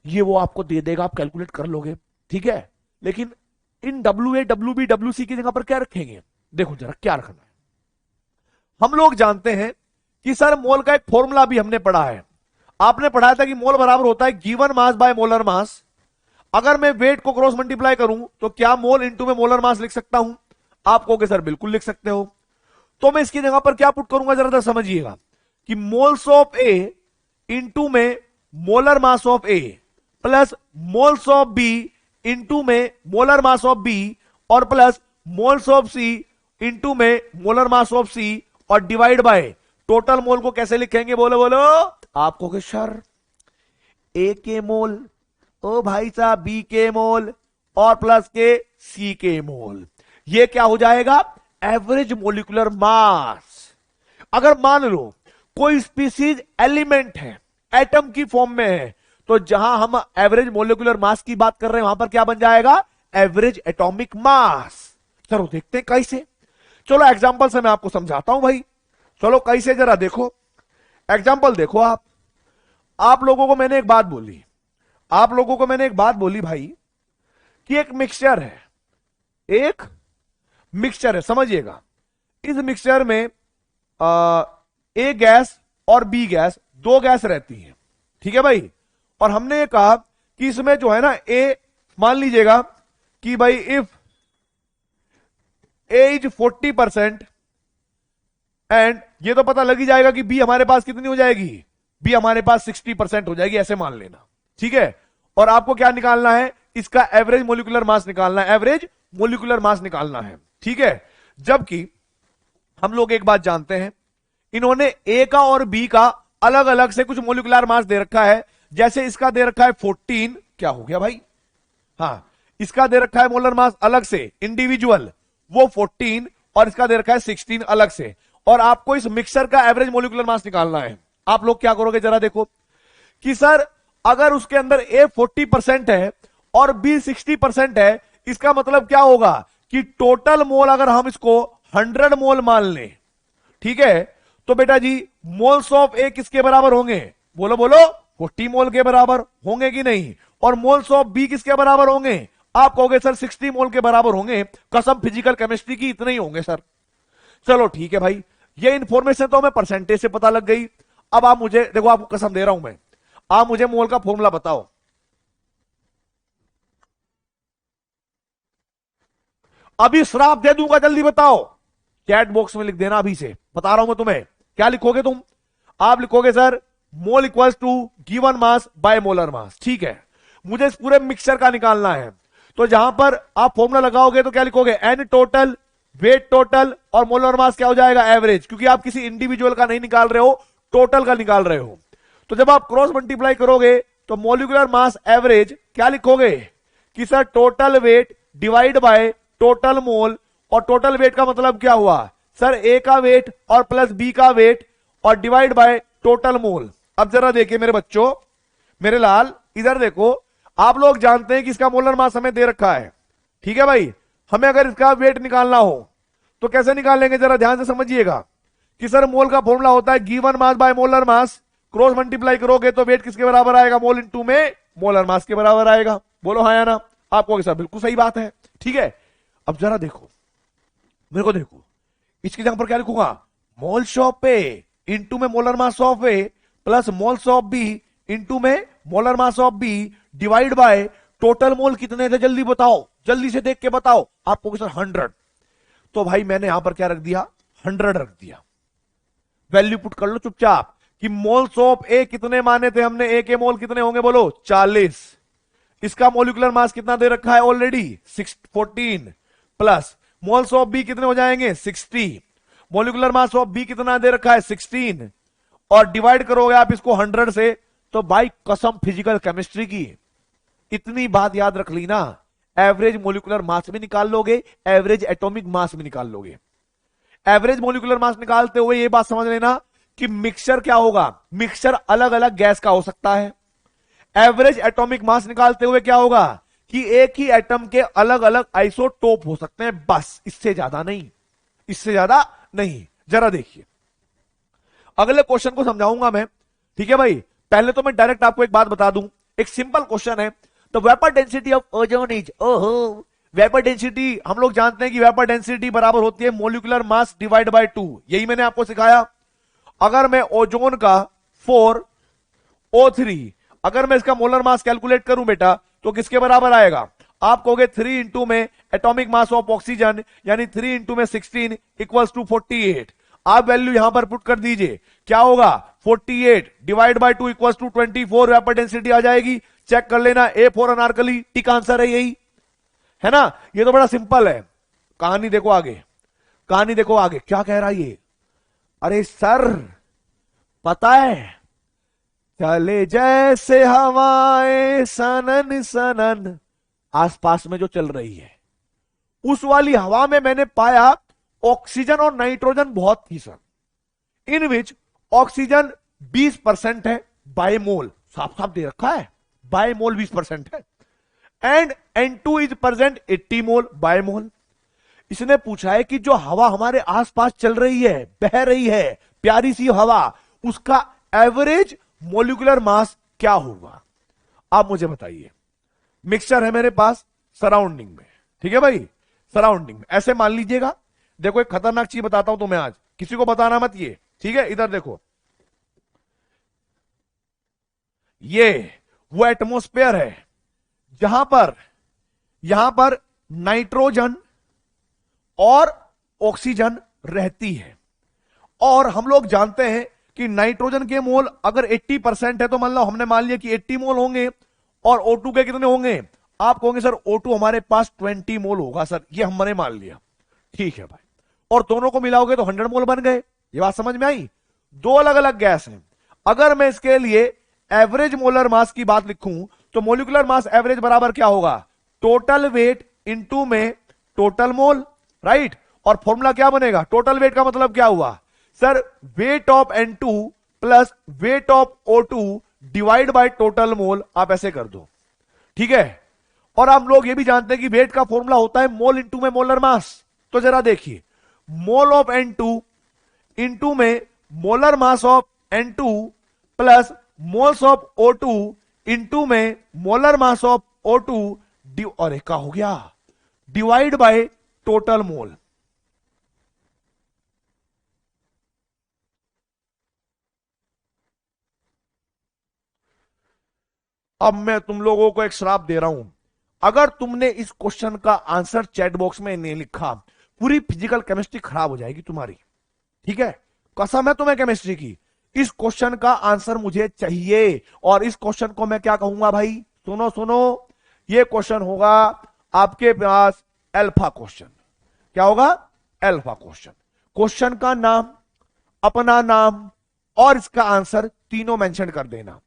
ये वो आपको दे देगा, आप कैलकुलेट कर लोगे, ठीक है। लेकिन इन W A W B W C की जगह पर क्या रखेंगे? देखो जरा क्या रखना है। हम लोग जानते हैं कि सर मोल का एक फॉर्मूला भी हमने पढ़ा है। आपने पढ़ाया था कि मोल बराबर होता है गिवन मास बाय मोलर मास। अगर मैं वेट को क्रॉस मल्टीप्लाई करूं तो क्या मोल इनटू में मोलर मास लिख सकता हूं? आप कहोगे सर बिल्कुल लिख सकते हो। तो मैं इसकी जगह पर क्या पुट करूंगा जरा समझिएगा कि मोल्स ऑफ ए इंटू में molar mass of A plus moles of B into में मोलर मास ऑफ बी और plus moles of C into में मोलर मास ऑफ सी और डिवाइड बाय टोटल मोल को कैसे लिखेंगे? बोलो बोलो। आप कहोगे सर ए के मोल, ओ भाई साहब बी के मोल और प्लस के सी के मोल, ये क्या हो जाएगा? एवरेज मोलिकुलर मास। अगर मान लो कोई स्पीसीज एलिमेंट है, एटम की फॉर्म में है, तो जहां हम एवरेज मोलिकुलर मास की बात कर रहे हैं वहां पर क्या बन जाएगा? एवरेज एटॉमिक मास। चलो देखते हैं कैसे। चलो एग्जांपल से मैं आपको समझाता हूं भाई। चलो कैसे जरा देखो एग्जांपल देखो। आप लोगों को मैंने एक बात बोली, आप लोगों को मैंने एक बात बोली भाई कि एक मिक्सचर है, एक मिक्सचर है, समझिएगा। इस मिक्सचर में ए गैस और बी गैस, दो गैस रहती हैं, ठीक है भाई। और हमने ये कहा कि इसमें जो है ना ए, मान लीजिएगा कि भाई इफ ए इज 40% एंड ये तो पता लग ही जाएगा कि बी हमारे पास कितनी हो जाएगी? बी हमारे पास 60% हो जाएगी, ऐसे मान लेना, ठीक है। और आपको क्या निकालना है? इसका एवरेज मोलिकुलर मास निकालना है, एवरेज मोलिकुलर मास निकालना है, ठीक है। जबकि हम लोग एक बात जानते हैं, इन्होंने ए का और बी का अलग अलग से कुछ मोलिकुलर मास दे रखा है। जैसे इसका दे रखा है 14, क्या हो गया भाई? हाँ, इसका दे रखा है मोलर मास अलग से इंडिविजुअल, वो 14, और इसका दे रखा है 16 अलग से। और आपको इस मिक्सर का एवरेज मोलिकुलर मास निकालना है। आप लोग क्या करोगे जरा देखो कि सर अगर उसके अंदर ए 40% है और बी 60% है, इसका मतलब क्या होगा कि टोटल मोल अगर हम इसको 100 मोल मान लें, ठीक है, तो बेटा जी मोल्स ऑफ ए किसके बराबर होंगे? बोलो बोलो, 40 मोल के बराबर होंगे कि नहीं? और मोल्स ऑफ बी किसके बराबर होंगे? आप कहोगे सर 60 मोल के बराबर होंगे। कसम फिजिकल केमिस्ट्री की, इतने ही होंगे सर। चलो ठीक है भाई, ये इंफॉर्मेशन तो हमें परसेंटेज से पता लग गई। अब आप मुझे देखो, आपको कसम दे रहा हूं मैं, आप मुझे मोल का फॉर्मूला बताओ। अभी श्राप दे दूंगा, जल्दी बताओ। चैट बॉक्स में लिख देना, अभी से बता रहा हूं मैं तुम्हें। क्या लिखोगे तुम? आप लिखोगे sir mole equals to given mass by molar mass, ठीक है। मुझे इस पूरे मिक्सचर का निकालना है, तो जहां पर आप फॉर्मूला लगाओगे तो क्या लिखोगे? एन टोटल, वेट टोटल और मोलर मास क्या हो जाएगा? एवरेज, क्योंकि आप किसी इंडिविजुअल का नहीं निकाल रहे हो, टोटल का निकाल रहे हो। तो जब आप क्रॉस मल्टीप्लाई करोगे तो मोलिकुलर मास एवरेज क्या लिखोगे कि sir total weight divide by total मोल। और टोटल वेट का मतलब क्या हुआ? सर ए का वेट और प्लस बी का वेट और डिवाइड बाय टोटल मोल। अब जरा देखिए मेरे बच्चों, मेरे लाल, इधर देखो। आप लोग जानते हैं कि इसका मोलर मास हमें दे रखा है, ठीक है भाई। हमें अगर इसका वेट निकालना हो तो कैसे निकालेंगे? जरा ध्यान से समझिएगा कि सर मोल का फॉर्मूला होता है given mass by molar mass. Cross multiply करोगे तो वेट किसके बराबर आएगा? मोल इनटू में मोलर मास के बराबर आएगा। बोलो हाँ या ना? आपको सर बिल्कुल सही बात है, ठीक है। अब जरा देखो, मेरे को देखो, इसकी जगह पर क्या लिखूंगा? मोल्स ऑफ ए इंटू में molar mass of A plus moles of B into में molar mass of B divide by total mole कितने थे? जल्दी बताओ, जल्दी से देख के बताओ। आपको सर 100, तो भाई मैंने यहां पर क्या रख दिया? 100 रख दिया। वैल्यू पुट कर लो चुपचाप कि मोल्स ऑफ ए कितने माने थे हमने? ए के मोल कितने होंगे? बोलो 40। इसका मोलिकुलर मास कितना दे रखा है already? 14 plus moles of B कितने हो जाएंगे? 60। मोलिकुलर मास ऑफ बी कितना दे रखा है? 16। और डिवाइड करोगे आप इसको 100 से, तो भाई कसम फिजिकल केमिस्ट्री की, इतनी बात याद रख ली ना, एवरेज मोलिकुलर मास भी निकाल लोगे, एवरेज एटॉमिक मास भी निकाल लोगे। एवरेज मोलिकुलर मास निकालते हुए ये बात समझ लेना कि मिक्सचर क्या होगा, मिक्सचर अलग अलग गैस का हो सकता है। एवरेज एटॉमिक मास निकालते हुए क्या होगा कि एक ही एटम के अलग अलग आइसोटोप हो सकते हैं, बस, इससे ज्यादा नहीं, इससे ज्यादा नहीं। जरा देखिए, अगले क्वेश्चन को समझाऊंगा मैं, ठीक है भाई। पहले तो मैं डायरेक्ट आपको एक बात बता दूं, एक सिंपल क्वेश्चन है। तो vapour density of ozone is, ओहो, वेपर डेंसिटी हम लोग जानते हैं कि वेपर डेंसिटी बराबर होती है मोलिकुलर मास डिवाइड बाय 2, यही मैंने आपको सिखाया। अगर मैं ओजोन का 4O3, अगर मैं इसका मोलर मास कैलकुलेट करूं बेटा, तो किसके बराबर आएगा? आप कहोगे 3 इंटू में एटॉमिक मास ऑफ ऑक्सीजन, यानी 3 इंटू में 16 इक्वल्स टू 48। आप वैल्यू यहां पर पुट कर दीजिए, क्या होगा? 48 divide by 2 equals to 24 vapour density आ जाएगी। चेक कर लेना, A for Anarkali, tick answer है यही, है ना। ये तो बड़ा सिंपल है। कहानी देखो आगे, कहानी देखो आगे क्या कह रहा है ये। अरे सर पता है, चले जैसे हवाएं सनन सनन, आसपास में जो चल रही है उस वाली हवा में मैंने पाया ऑक्सीजन और नाइट्रोजन बहुत थी सर, इन विच ऑक्सीजन 20% है बाय मोल, साफ साफ दे रखा है बाय मोल 20% है, and N2 is present 80 mole by mole. इसने पूछा है कि जो हवा हमारे आसपास चल रही है, बह रही है, प्यारी सी हवा, उसका एवरेज मोलिकुलर मास क्या होगा? आप मुझे बताइए। मिक्सचर है मेरे पास सराउंडिंग में, ठीक है भाई, सराउंडिंग में। ऐसे मान लीजिएगा, देखो एक खतरनाक चीज बताता हूं तुम्हें आज, किसी को बताना मत ये, ठीक है। इधर देखो, ये वो एटमॉस्फेयर है यहां पर नाइट्रोजन और ऑक्सीजन रहती है, और हम लोग जानते हैं कि नाइट्रोजन के मोल अगर 80% है तो मतलब हमने मान लिया कि 80 मोल होंगे, और O2 के कितने होंगे? आप कहोगे सर O2 हमारे पास 20 मोल होगा सर, ये हमने मान लिया, ठीक है भाई। और दोनों को मिलाओगे तो 100 मोल बन गए। ये बात समझ में आई? दो अलग अलग गैस हैं। अगर मैं इसके लिए एवरेज मोलर मास की बात लिखूं तो मोलिकुलर मास एवरेज बराबर क्या होगा? टोटल वेट इंटू में टोटल मोल, राइट। और फॉर्मूला क्या बनेगा? टोटल वेट का मतलब क्या हुआ sir? Weight of N2 plus weight of O2 divide by total मोल, आप ऐसे कर दो, ठीक है। और आप लोग ये भी जानते हैं कि वेट का फॉर्मूला होता है मोल इंटू में मोलर मास। तो जरा देखिए, मोल ऑफ N2 इंटू में molar mass of N2 plus moles of O2 into में मोलर मास ऑफ O2 और एक का हो गया डिवाइड बाय टोटल मोल। अब मैं तुम लोगों को एक श्राप दे रहा हूं, अगर तुमने इस क्वेश्चन का आंसर चैट बॉक्स में नहीं लिखा, पूरी फिजिकल केमिस्ट्री खराब हो जाएगी तुम्हारी, ठीक है। कसम है तुम्हें केमिस्ट्री की। इस क्वेश्चन का आंसर मुझे चाहिए, और इस क्वेश्चन को मैं क्या कहूंगा भाई? सुनो सुनो, ये क्वेश्चन होगा आपके पास अल्फा क्वेश्चन। क्या होगा? Alpha question. क्वेश्चन का नाम, अपना नाम और इसका आंसर तीनों मेंशन कर देना।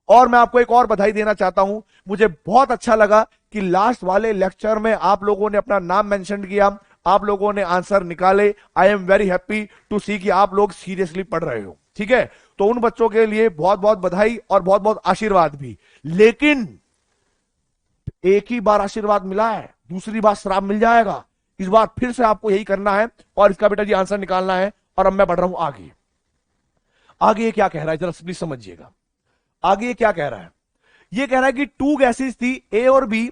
और मैं आपको एक और बधाई देना चाहता हूं, मुझे बहुत अच्छा लगा कि लास्ट वाले लेक्चर में आप लोगों ने अपना नाम मेंशन किया, आप लोगों ने आंसर निकाले। I am very happy to see कि आप लोग सीरियसली पढ़ रहे हो, ठीक है। तो उन बच्चों के लिए बहुत बहुत बधाई और बहुत बहुत आशीर्वाद भी। लेकिन एक ही बार आशीर्वाद मिला है, दूसरी बार श्राप मिल जाएगा। इस बार फिर से आपको यही करना है और इसका बेटा जी आंसर निकालना है। और अब मैं बढ़ रहा हूं आगे। आगे ये क्या कह रहा है, जरा प्लीज समझिएगा। आगे ये क्या कह रहा है? ये कह रहा है कि 2 गैसेस थी ए और बी,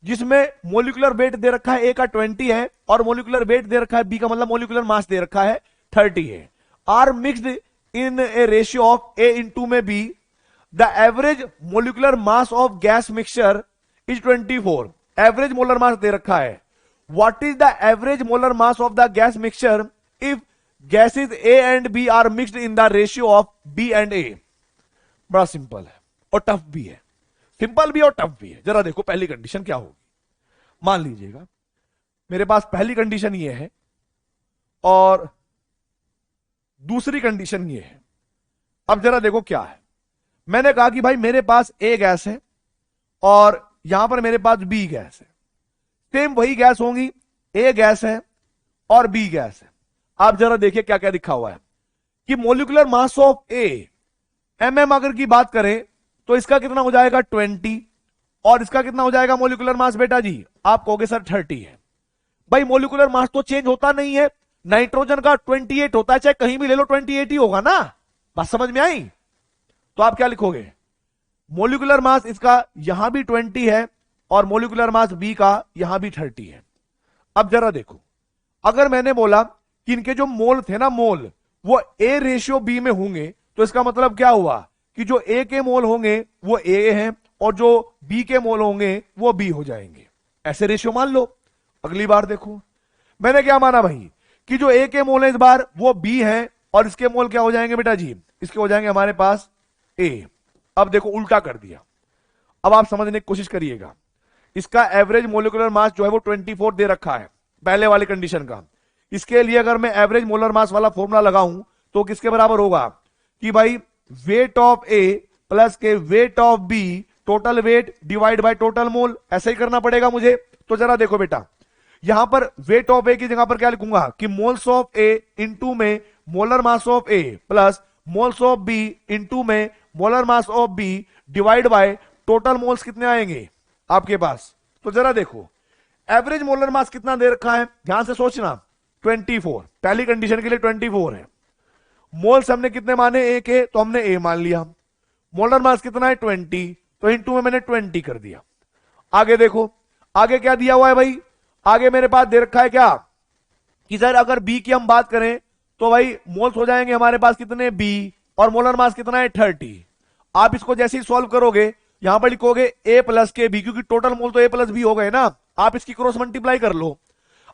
जिसमें मोलिकुलर वेट दे रखा है, ए का 20 है, और मोलिकुलर वेट दे रखा है बी का, मतलब मोलिकुलर मास दे रखा है 30 है। Are mixed in a ratio of A into में B, the average molecular mass of gas mixture is 24। Average molar mass दे रखा है। What is the average molar mass of the gas mixture if gases A and B are mixed in the ratio of B and A? बड़ा simple है और tough भी है, simple भी और टफ भी है। जरा देखो पहली कंडीशन क्या होगी। मान लीजिएगा मेरे पास पहली कंडीशन ये है और दूसरी कंडीशन ये है। अब जरा देखो क्या है। मैंने कहा कि भाई मेरे पास ए गैस है और यहां पर मेरे पास बी गैस है। सेम वही गैस होंगी, ए गैस है और बी गैस है। आप जरा देखिए क्या क्या लिखा हुआ है कि molecular mass of A MM अगर की बात करें तो इसका कितना हो जाएगा 20 और इसका कितना हो जाएगा मोलिकुलर मास बेटा जी, आप कहोगे सर 30 है। भाई मोलिकुलर मास तो चेंज होता नहीं है, नाइट्रोजन का 28 होता है, चाहे कहीं भी ले लो 28 ही होगा ना, बात समझ में आई? तो आप क्या लिखोगे, मोलिकुलर मास इसका यहां भी 20 है और मोलिकुलर मास बी का यहां भी 30 है। अब जरा देखो, अगर मैंने बोला कि इनके जो मोल थे ना, मोल वो ए रेशियो बी में होंगे, तो इसका मतलब क्या हुआ कि जो ए के मोल होंगे वो ए हैं और जो बी के मोल होंगे वो बी हो जाएंगे। ऐसे रेशियो मान लो। अगली बार देखो, मैंने क्या माना भाई कि जो ए के मोल है इस बार वो बी है और इसके मोल क्या हो जाएंगे बेटा जी, इसके हो जाएंगे हमारे पास ए। अब देखो उल्टा कर दिया। अब आप समझने की कोशिश करिएगा, इसका एवरेज मोलिकुलर मास जो है वो 24 दे रखा है पहले वाली कंडीशन का। इसके लिए अगर मैं एवरेज मोलर मास वाला फॉर्मूला लगाऊं तो किसके बराबर होगा कि भाई वेट ऑफ ए प्लस के weight of B total weight divide by total mole. ऐसे ही करना पड़ेगा मुझे। तो जरा देखो बेटा, यहां पर वेट ऑफ ए की जगह पर क्या लिखूंगा कि मोल्स ऑफ ए इंटू में molar mass of A plus moles of B into में molar mass of B divide by total moles कितने आएंगे आपके पास। तो जरा देखो एवरेज मोलर मास कितना दे रखा है, ध्यान से सोचना, 24। पहली कंडीशन के लिए 24 है। मोल्स हमने कितने माने, ए के, तो हमने ए मान लिया। मोलर मास कितना है 20, तो इंटू में मैंने 20 कर दिया। आगे देखो, आगे क्या दिया हुआ है भाई, आगे मेरे पास दे रखा है क्या कि सर अगर बी की हम बात करें तो भाई मोल्स हो जाएंगे हमारे पास कितने, बी, और मोलर मास कितना है 30। आप इसको जैसे ही सॉल्व करोगे यहां पर लिखोगे ए प्लस के बी, क्योंकि टोटल मोल तो ए प्लस बी हो गए ना। आप इसकी क्रॉस मल्टीप्लाई कर लो।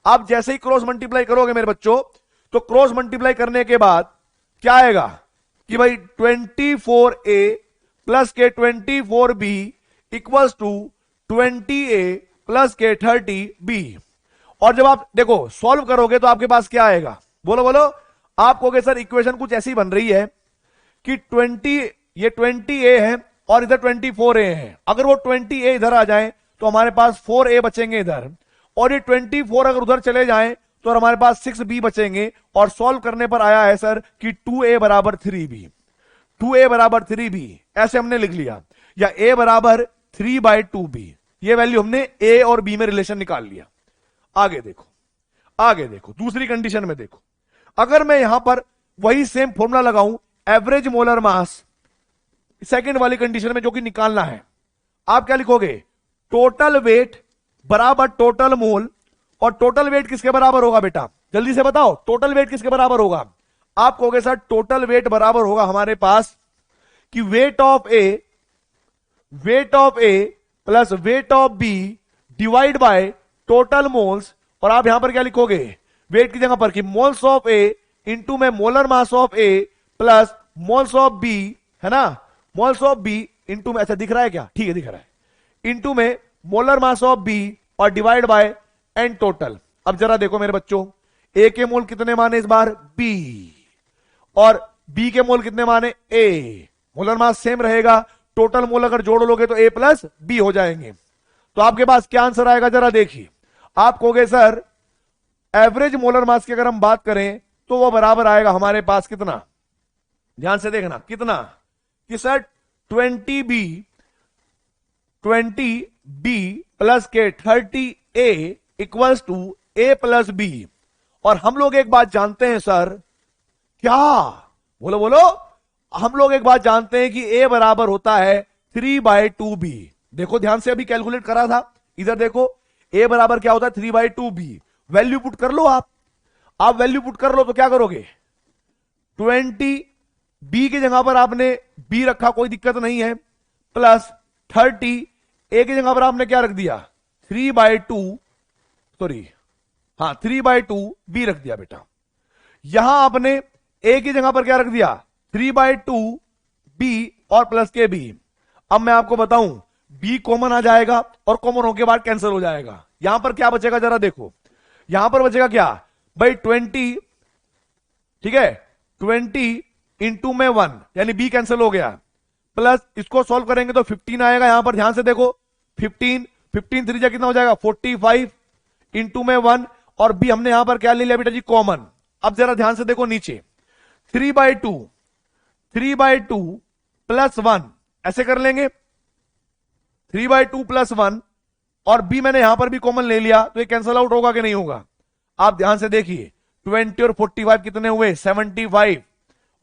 आप जैसे ही क्रॉस मल्टीप्लाई करोगे मेरे बच्चों, तो क्रॉस मल्टीप्लाई करने के बाद क्या आएगा कि भाई 24a प्लस के 24b equals to 20a plus के 30b। और जब आप देखो सॉल्व करोगे तो आपके पास क्या आएगा, बोलो बोलो। आप कहोगे सर इक्वेशन कुछ ऐसी बन रही है कि 20 ये 20a है और इधर 24a है। अगर वो 20a इधर आ जाए तो हमारे पास 4a बचेंगे इधर, और ये 24 अगर उधर चले जाएं तो हमारे पास 6b बचेंगे। और सॉल्व करने पर आया है सर कि 2a बराबर 3b, 2a बराबर 3b ऐसे हमने लिख लिया, या a बराबर 3/2b। ये वैल्यू हमने a और b में रिलेशन निकाल लिया। आगे देखो, आगे देखो दूसरी कंडीशन में देखो, अगर मैं यहां पर वही सेम फॉर्मूला लगाऊं एवरेज मोलर मास सेकंड वाली कंडीशन में जो कि निकालना है, आप क्या लिखोगे, टोटल वेट बराबर टोटल मोल। और टोटल वेट किसके बराबर होगा बेटा, जल्दी से बताओ, टोटल वेट किसके बराबर होगा। आप कहोगे सर टोटल वेट बराबर होगा हमारे पास कि weight of A plus weight of B divide by total moles. और आप यहां पर क्या लिखोगे, वेट की जगह पर कि मोल्स ऑफ ए इंटू में molar mass of A plus moles of B, है ना, मोल्स ऑफ बी इंटू में, ऐसा दिख रहा है क्या, ठीक है दिख रहा है, इंटू में मोलर मास ऑफ बी और डिवाइड बाय एन टोटल। अब जरा देखो मेरे बच्चों, ए के मोल कितने माने इस बार, बी, और बी के मोल कितने माने, ए। मोलर मास सेम रहेगा, टोटल मोल अगर जोड़ लोगे तो ए प्लस बी हो जाएंगे। तो आपके पास क्या आंसर आएगा जरा देखिए। आप कहोगे सर एवरेज मोलर मास की अगर हम बात करें तो वो बराबर आएगा हमारे पास कितना, ध्यान से देखना, कितना कि सर 20b प्लस के 30a equals to a plus B. और हम लोग एक बात जानते हैं सर, क्या, बोलो बोलो, हम लोग एक बात जानते हैं कि a बराबर होता है 3/2b। देखो ध्यान से, अभी कैलकुलेट करा था, इधर देखो a बराबर क्या होता है 3/2b। वैल्यू पुट कर लो, आप वैल्यू पुट कर लो तो क्या करोगे, 20b की जगह पर आपने b रखा, कोई दिक्कत नहीं है, प्लस 30 a की जगह पर आपने क्या रख दिया 3/2 b रख दिया बेटा। यहां आपने a की जगह पर क्या रख दिया 3/2b और प्लस के b। अब मैं आपको बताऊं b कॉमन आ जाएगा और कॉमन होने के बाद कैंसिल हो जाएगा। यहां पर क्या बचेगा जरा देखो, यहां पर बचेगा क्या भाई 20, ठीक है, 20 इंटू में 1 यानी b कैंसिल हो गया, प्लस इसको सॉल्व करेंगे तो 15 आएगा। यहां पर ध्यान से देखो, 15 3 जा कितना हो जाएगा 45, इंटू में 1 और बी हमने यहां पर क्या ले लिया बेटा जी कॉमन। अब जरा ध्यान से देखो नीचे 3/2 प्लस 1 ऐसे कर लेंगे 3/2 प्लस 1 और बी मैंने यहां पर भी कॉमन ले लिया तो ये कैंसल आउट होगा कि नहीं होगा। आप ध्यान से देखिए 20 और 45 कितने हुए 75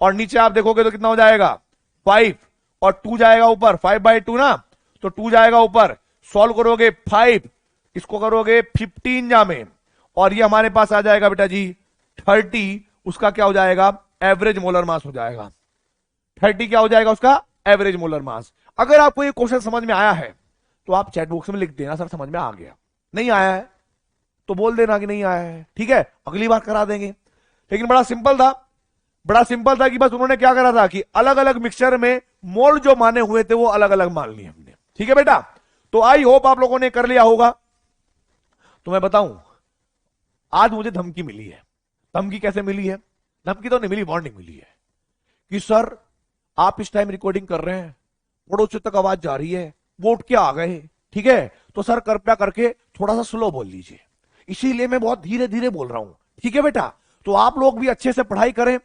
और नीचे आप देखोगे तो कितना हो जाएगा 5 और 2 जाएगा ऊपर 5/2 ना तो 2 जाएगा ऊपर सॉल्व करोगे 5 इसको करोगे 15 जामे और ये हमारे पास आ जाएगा बेटा जी 30 उसका क्या हो जाएगा एवरेज मोलर मास हो जाएगा 30 क्या हो जाएगा उसका एवरेज मोलर मास। अगर आपको ये क्वेश्चन समझ में आया है तो आप चैट बॉक्स में लिख देना सर समझ में आ गया, नहीं आया है तो बोल देना कि नहीं आया है, ठीक है अगली बार करा देंगे। लेकिन बड़ा सिंपल था कि बस उन्होंने क्या करा था कि अलग अलग मिक्सचर में मोल जो माने हुए थे वो अलग अलग मान लिए हमने, ठीक है बेटा। तो आई होप आप लोगों ने कर लिया होगा। तो मैं बताऊं आज मुझे धमकी मिली है। धमकी कैसे मिली है? धमकी तो नहीं मिली, वार्निंग मिली है कि सर आप इस टाइम रिकॉर्डिंग कर रहे हैं, पड़ोसियों तक आवाज जा रही है, वोट क्या आ गए, ठीक है तो सर कृपया करके थोड़ा सा स्लो बोल लीजिए, इसीलिए मैं बहुत धीरे धीरे बोल रहा हूं, ठीक है बेटा। तो आप लोग भी अच्छे से पढ़ाई करें,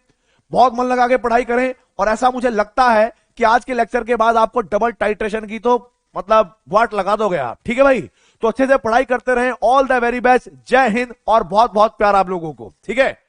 बहुत मन लगा के पढ़ाई करें और ऐसा मुझे लगता है कि आज के लेक्चर के बाद आपको डबल टाइट्रेशन की तो मतलब वाट लगा दोगे आप, ठीक है भाई। तो अच्छे से पढ़ाई करते रहें, ऑल द वेरी बेस्ट, जय हिंद और बहुत बहुत प्यार आप लोगों को, ठीक है।